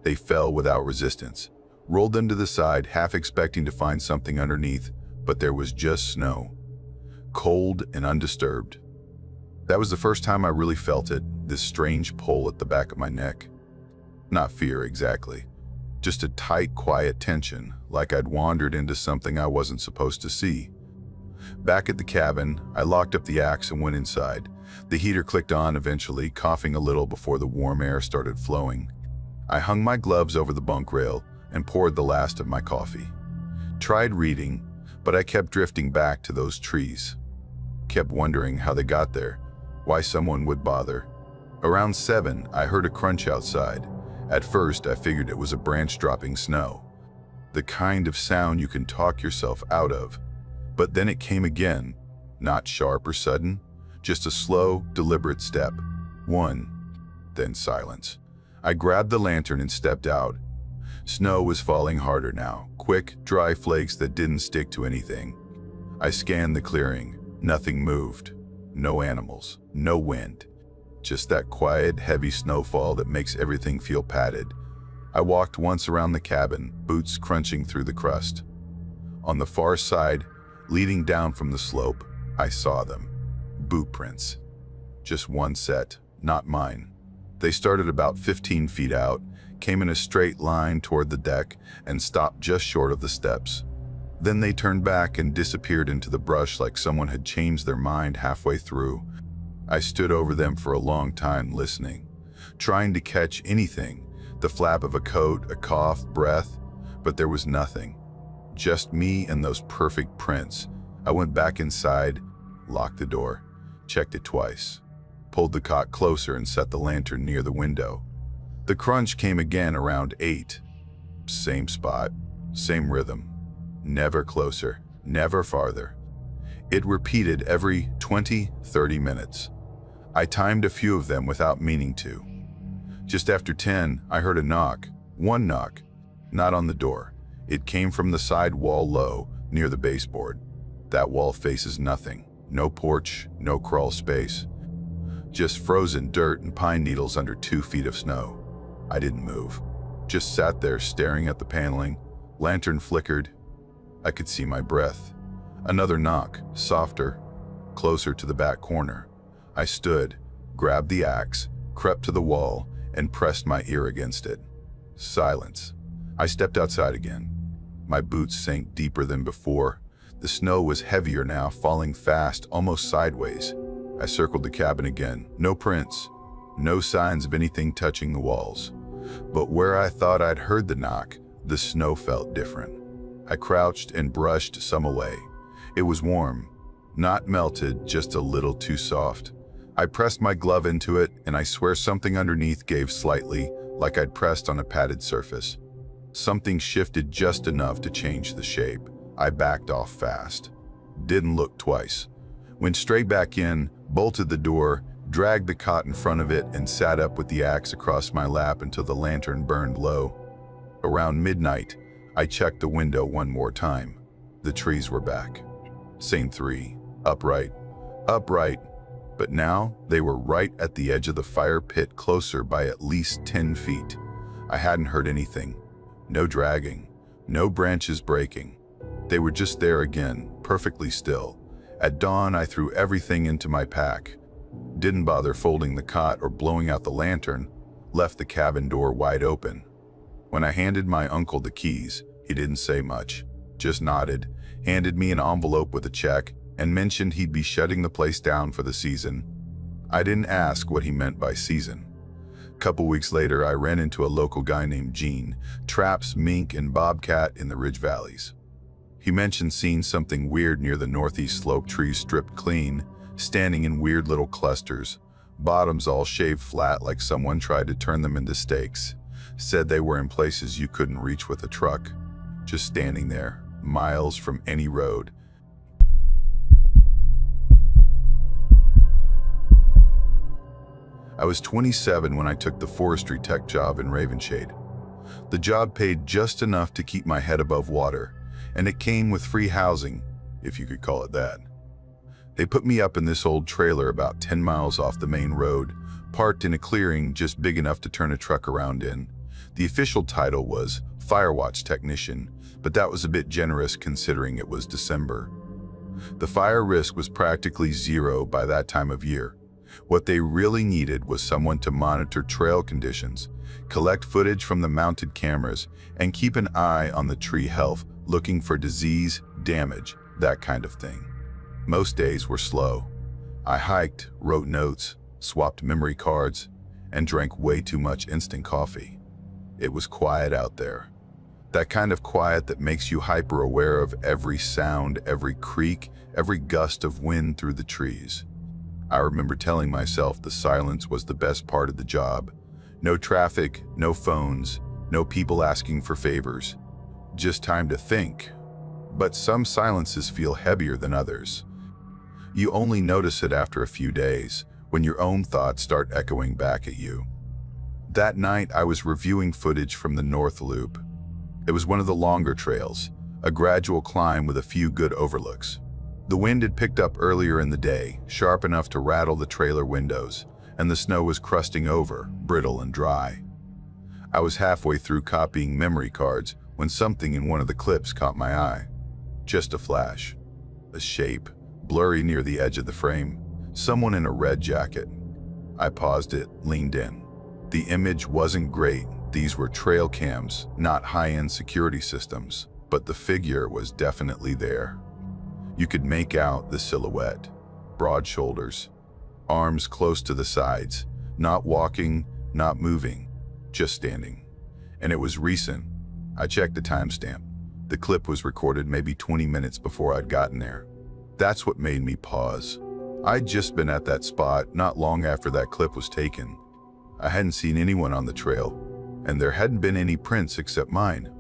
Speaker 1: They fell without resistance. Rolled them to the side, half expecting to find something underneath, but there was just snow. Cold and undisturbed. That was the first time I really felt it, this strange pull at the back of my neck. Not fear exactly, just a tight, quiet tension, like I'd wandered into something I wasn't supposed to see. Back at the cabin, I locked up the axe and went inside. The heater clicked on eventually, coughing a little before the warm air started flowing. I hung my gloves over the bunk rail, and poured the last of my coffee. Tried reading, but I kept drifting back to those trees. Kept wondering how they got there, why someone would bother. Around 7, I heard a crunch outside. At first, I figured it was a branch dropping snow. The kind of sound you can talk yourself out of. But then it came again, not sharp or sudden, just a slow, deliberate step. 1, then silence. I grabbed the lantern and stepped out. Snow was falling harder now, quick, dry flakes that didn't stick to anything. I scanned the clearing. Nothing moved. No animals, no wind. Just that quiet, heavy snowfall that makes everything feel padded. I walked once around the cabin, boots crunching through the crust. On the far side, leading down from the slope, I saw them. Boot prints. Just one set, not mine. They started about 15 feet out, came in a straight line toward the deck, and stopped just short of the steps. Then they turned back and disappeared into the brush like someone had changed their mind halfway through. I stood over them for a long time listening, trying to catch anything, the flap of a coat, a cough, breath, but there was nothing. Just me and those perfect prints. I went back inside, locked the door, checked it twice, pulled the cot closer and set the lantern near the window. The crunch came again around 8. Same spot, same rhythm. Never closer, never farther. It repeated every 20, 30 minutes. I timed a few of them without meaning to. Just after 10, I heard a knock. One knock, not on the door. It came from the side wall low, near the baseboard. That wall faces nothing. No porch, no crawl space. Just frozen dirt and pine needles under 2 feet of snow. I didn't move. Just sat there staring at the paneling. Lantern flickered. I could see my breath. Another knock, softer, closer to the back corner. I stood, grabbed the axe, crept to the wall, and pressed my ear against it. Silence. I stepped outside again. My boots sank deeper than before. The snow was heavier now, falling fast, almost sideways. I circled the cabin again. No prints. No signs of anything touching the walls. But where I thought I'd heard the knock, the snow felt different. I crouched and brushed some away. It was warm. Not melted, just a little too soft. I pressed my glove into it, and I swear something underneath gave slightly, like I'd pressed on a padded surface. Something shifted just enough to change the shape. I backed off fast. Didn't look twice. Went straight back in, bolted the door, dragged the cot in front of it, and sat up with the axe across my lap until the lantern burned low. Around midnight, I checked the window one more time. The trees were back. Same 3. Upright. Upright. But now, they were right at the edge of the fire pit, closer by at least 10 feet. I hadn't heard anything. No dragging. No branches breaking. They were just there again, perfectly still. At dawn, I threw everything into my pack. Didn't bother folding the cot or blowing out the lantern. Left the cabin door wide open. When I handed my uncle the keys, he didn't say much. Just nodded, handed me an envelope with a check, and mentioned he'd be shutting the place down for the season. I didn't ask what he meant by season. Couple weeks later, I ran into a local guy named Gene, traps mink and bobcat in the Ridge Valleys. He mentioned seeing something weird near the northeast slope, trees stripped clean, standing in weird little clusters, bottoms all shaved flat like someone tried to turn them into stakes. Said they were in places you couldn't reach with a truck, just standing there, miles from any road. I was 27 when I took the forestry tech job in Ravenshade. The job paid just enough to keep my head above water, and it came with free housing, if you could call it that. They put me up in this old trailer about 10 miles off the main road, parked in a clearing just big enough to turn a truck around in. The official title was Firewatch Technician, but that was a bit generous considering it was December. The fire risk was practically zero by that time of year. What they really needed was someone to monitor trail conditions, collect footage from the mounted cameras, and keep an eye on the tree health, looking for disease, damage, that kind of thing. Most days were slow. I hiked, wrote notes, swapped memory cards, and drank way too much instant coffee. It was quiet out there. That kind of quiet that makes you hyper-aware of every sound, every creak, every gust of wind through the trees. I remember telling myself the silence was the best part of the job. No traffic, no phones, no people asking for favors. Just time to think. But some silences feel heavier than others. You only notice it after a few days, when your own thoughts start echoing back at you. That night, I was reviewing footage from the North Loop. It was one of the longer trails, a gradual climb with a few good overlooks. The wind had picked up earlier in the day, sharp enough to rattle the trailer windows, and the snow was crusting over, brittle and dry. I was halfway through copying memory cards when something in one of the clips caught my eye. Just a flash. A shape, blurry near the edge of the frame. Someone in a red jacket. I paused it, leaned in. The image wasn't great. These were trail cams, not high-end security systems, but the figure was definitely there. You could make out the silhouette. Broad shoulders, arms close to the sides, not walking, not moving, just standing. And it was recent. I checked the timestamp. The clip was recorded maybe 20 minutes before I'd gotten there. That's what made me pause. I'd just been at that spot not long after that clip was taken. I hadn't seen anyone on the trail, and there hadn't been any prints except mine.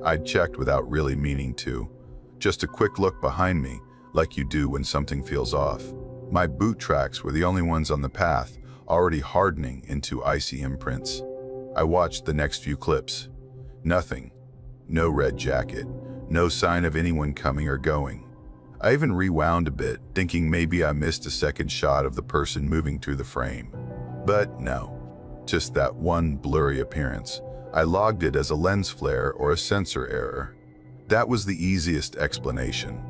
Speaker 1: I'd checked without really meaning to. Just a quick look behind me, like you do when something feels off. My boot tracks were the only ones on the path, already hardening into icy imprints. I watched the next few clips. Nothing. No red jacket. No sign of anyone coming or going. I even rewound a bit, thinking maybe I missed a second shot of the person moving through the frame. But no. Just that one blurry appearance. I logged it as a lens flare or a sensor error. That was the easiest explanation.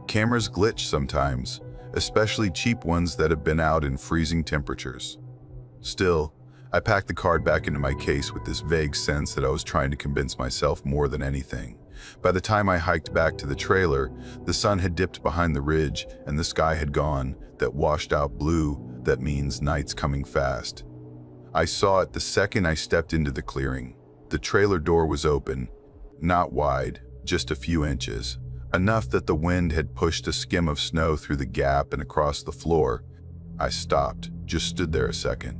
Speaker 1: Cameras glitch sometimes, especially cheap ones that have been out in freezing temperatures. Still, I packed the card back into my case with this vague sense that I was trying to convince myself more than anything. By the time I hiked back to the trailer, the sun had dipped behind the ridge and the sky had gone, that washed out blue that means night's coming fast. I saw it the second I stepped into the clearing. The trailer door was open, not wide, just a few inches, enough that the wind had pushed a skim of snow through the gap and across the floor. I stopped, just stood there a second.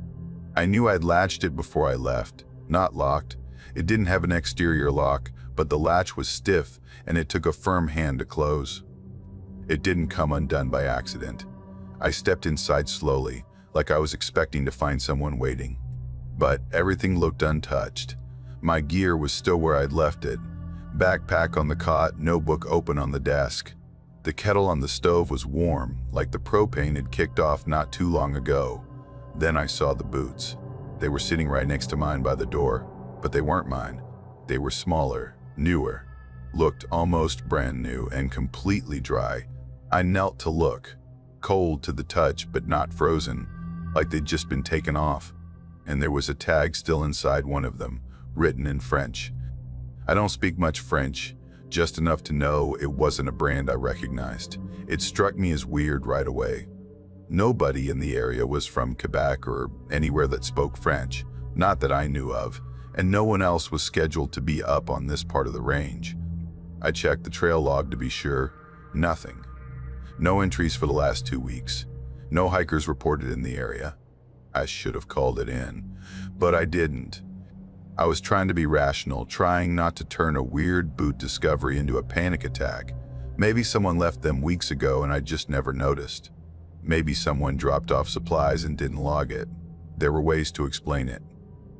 Speaker 1: I knew I'd latched it before I left, not locked. It didn't have an exterior lock, but the latch was stiff and it took a firm hand to close. It didn't come undone by accident. I stepped inside slowly, like I was expecting to find someone waiting. But everything looked untouched. My gear was still where I'd left it. Backpack on the cot, notebook open on the desk. The kettle on the stove was warm, like the propane had kicked off not too long ago. Then I saw the boots. They were sitting right next to mine by the door, but they weren't mine. They were smaller, newer, looked almost brand new and completely dry. I knelt to look, cold to the touch but not frozen, like they'd just been taken off. And there was a tag still inside one of them, written in French. I don't speak much French, just enough to know it wasn't a brand I recognized. It struck me as weird right away. Nobody in the area was from Quebec or anywhere that spoke French, not that I knew of, and no one else was scheduled to be up on this part of the range. I checked the trail log to be sure. Nothing. No entries for the last 2 weeks. No hikers reported in the area. I should have called it in, but I didn't. I was trying to be rational, trying not to turn a weird boot discovery into a panic attack. Maybe someone left them weeks ago and I just never noticed. Maybe someone dropped off supplies and didn't log it. There were ways to explain it.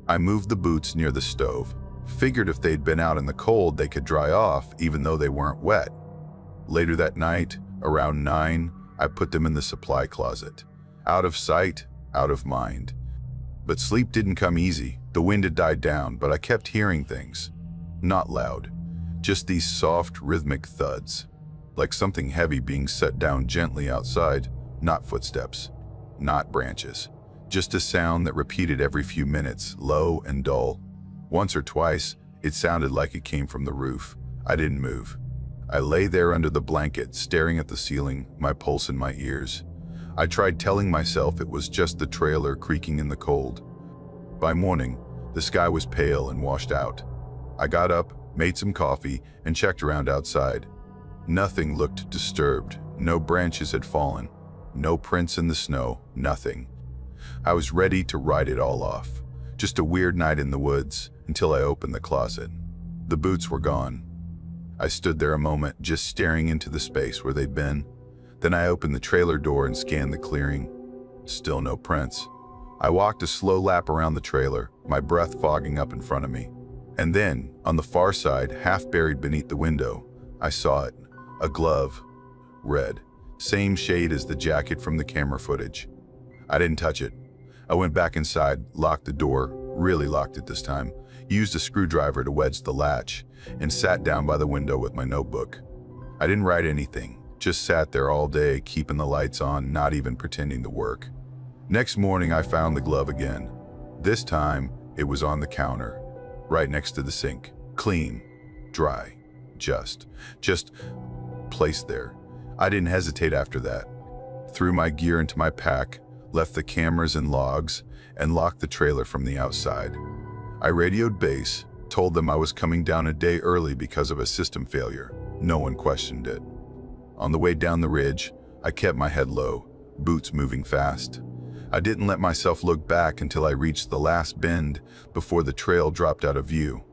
Speaker 1: I moved the boots near the stove. Figured if they'd been out in the cold, they could dry off even though they weren't wet. Later that night, around 9, I put them in the supply closet. Out of sight, out of mind. But sleep didn't come easy. The wind had died down, but I kept hearing things. Not loud, just these soft, rhythmic thuds. Like something heavy being set down gently outside. Not footsteps, not branches. Just a sound that repeated every few minutes, low and dull. Once or twice, it sounded like it came from the roof. I didn't move. I lay there under the blanket, staring at the ceiling, my pulse in my ears. I tried telling myself it was just the trailer creaking in the cold. By morning, the sky was pale and washed out. I got up, made some coffee, and checked around outside. Nothing looked disturbed. No branches had fallen. No prints in the snow. Nothing. I was ready to write it all off. Just a weird night in the woods, until I opened the closet. The boots were gone. I stood there a moment, just staring into the space where they'd been. Then I opened the trailer door and scanned the clearing. Still no prints. I walked a slow lap around the trailer, my breath fogging up in front of me. And then, on the far side, half buried beneath the window, I saw it. A glove. Red. Same shade as the jacket from the camera footage. I didn't touch it. I went back inside, locked the door, really locked it this time, used a screwdriver to wedge the latch, and sat down by the window with my notebook. I didn't write anything, just sat there all day, keeping the lights on, not even pretending to work. Next morning, I found the glove again. This time, it was on the counter, right next to the sink. Clean, dry, just placed there. I didn't hesitate after that. Threw my gear into my pack, left the cameras and logs, and locked the trailer from the outside. I radioed base, told them I was coming down a day early because of a system failure. No one questioned it. On the way down the ridge, I kept my head low, boots moving fast. I didn't let myself look back until I reached the last bend before the trail dropped out of view.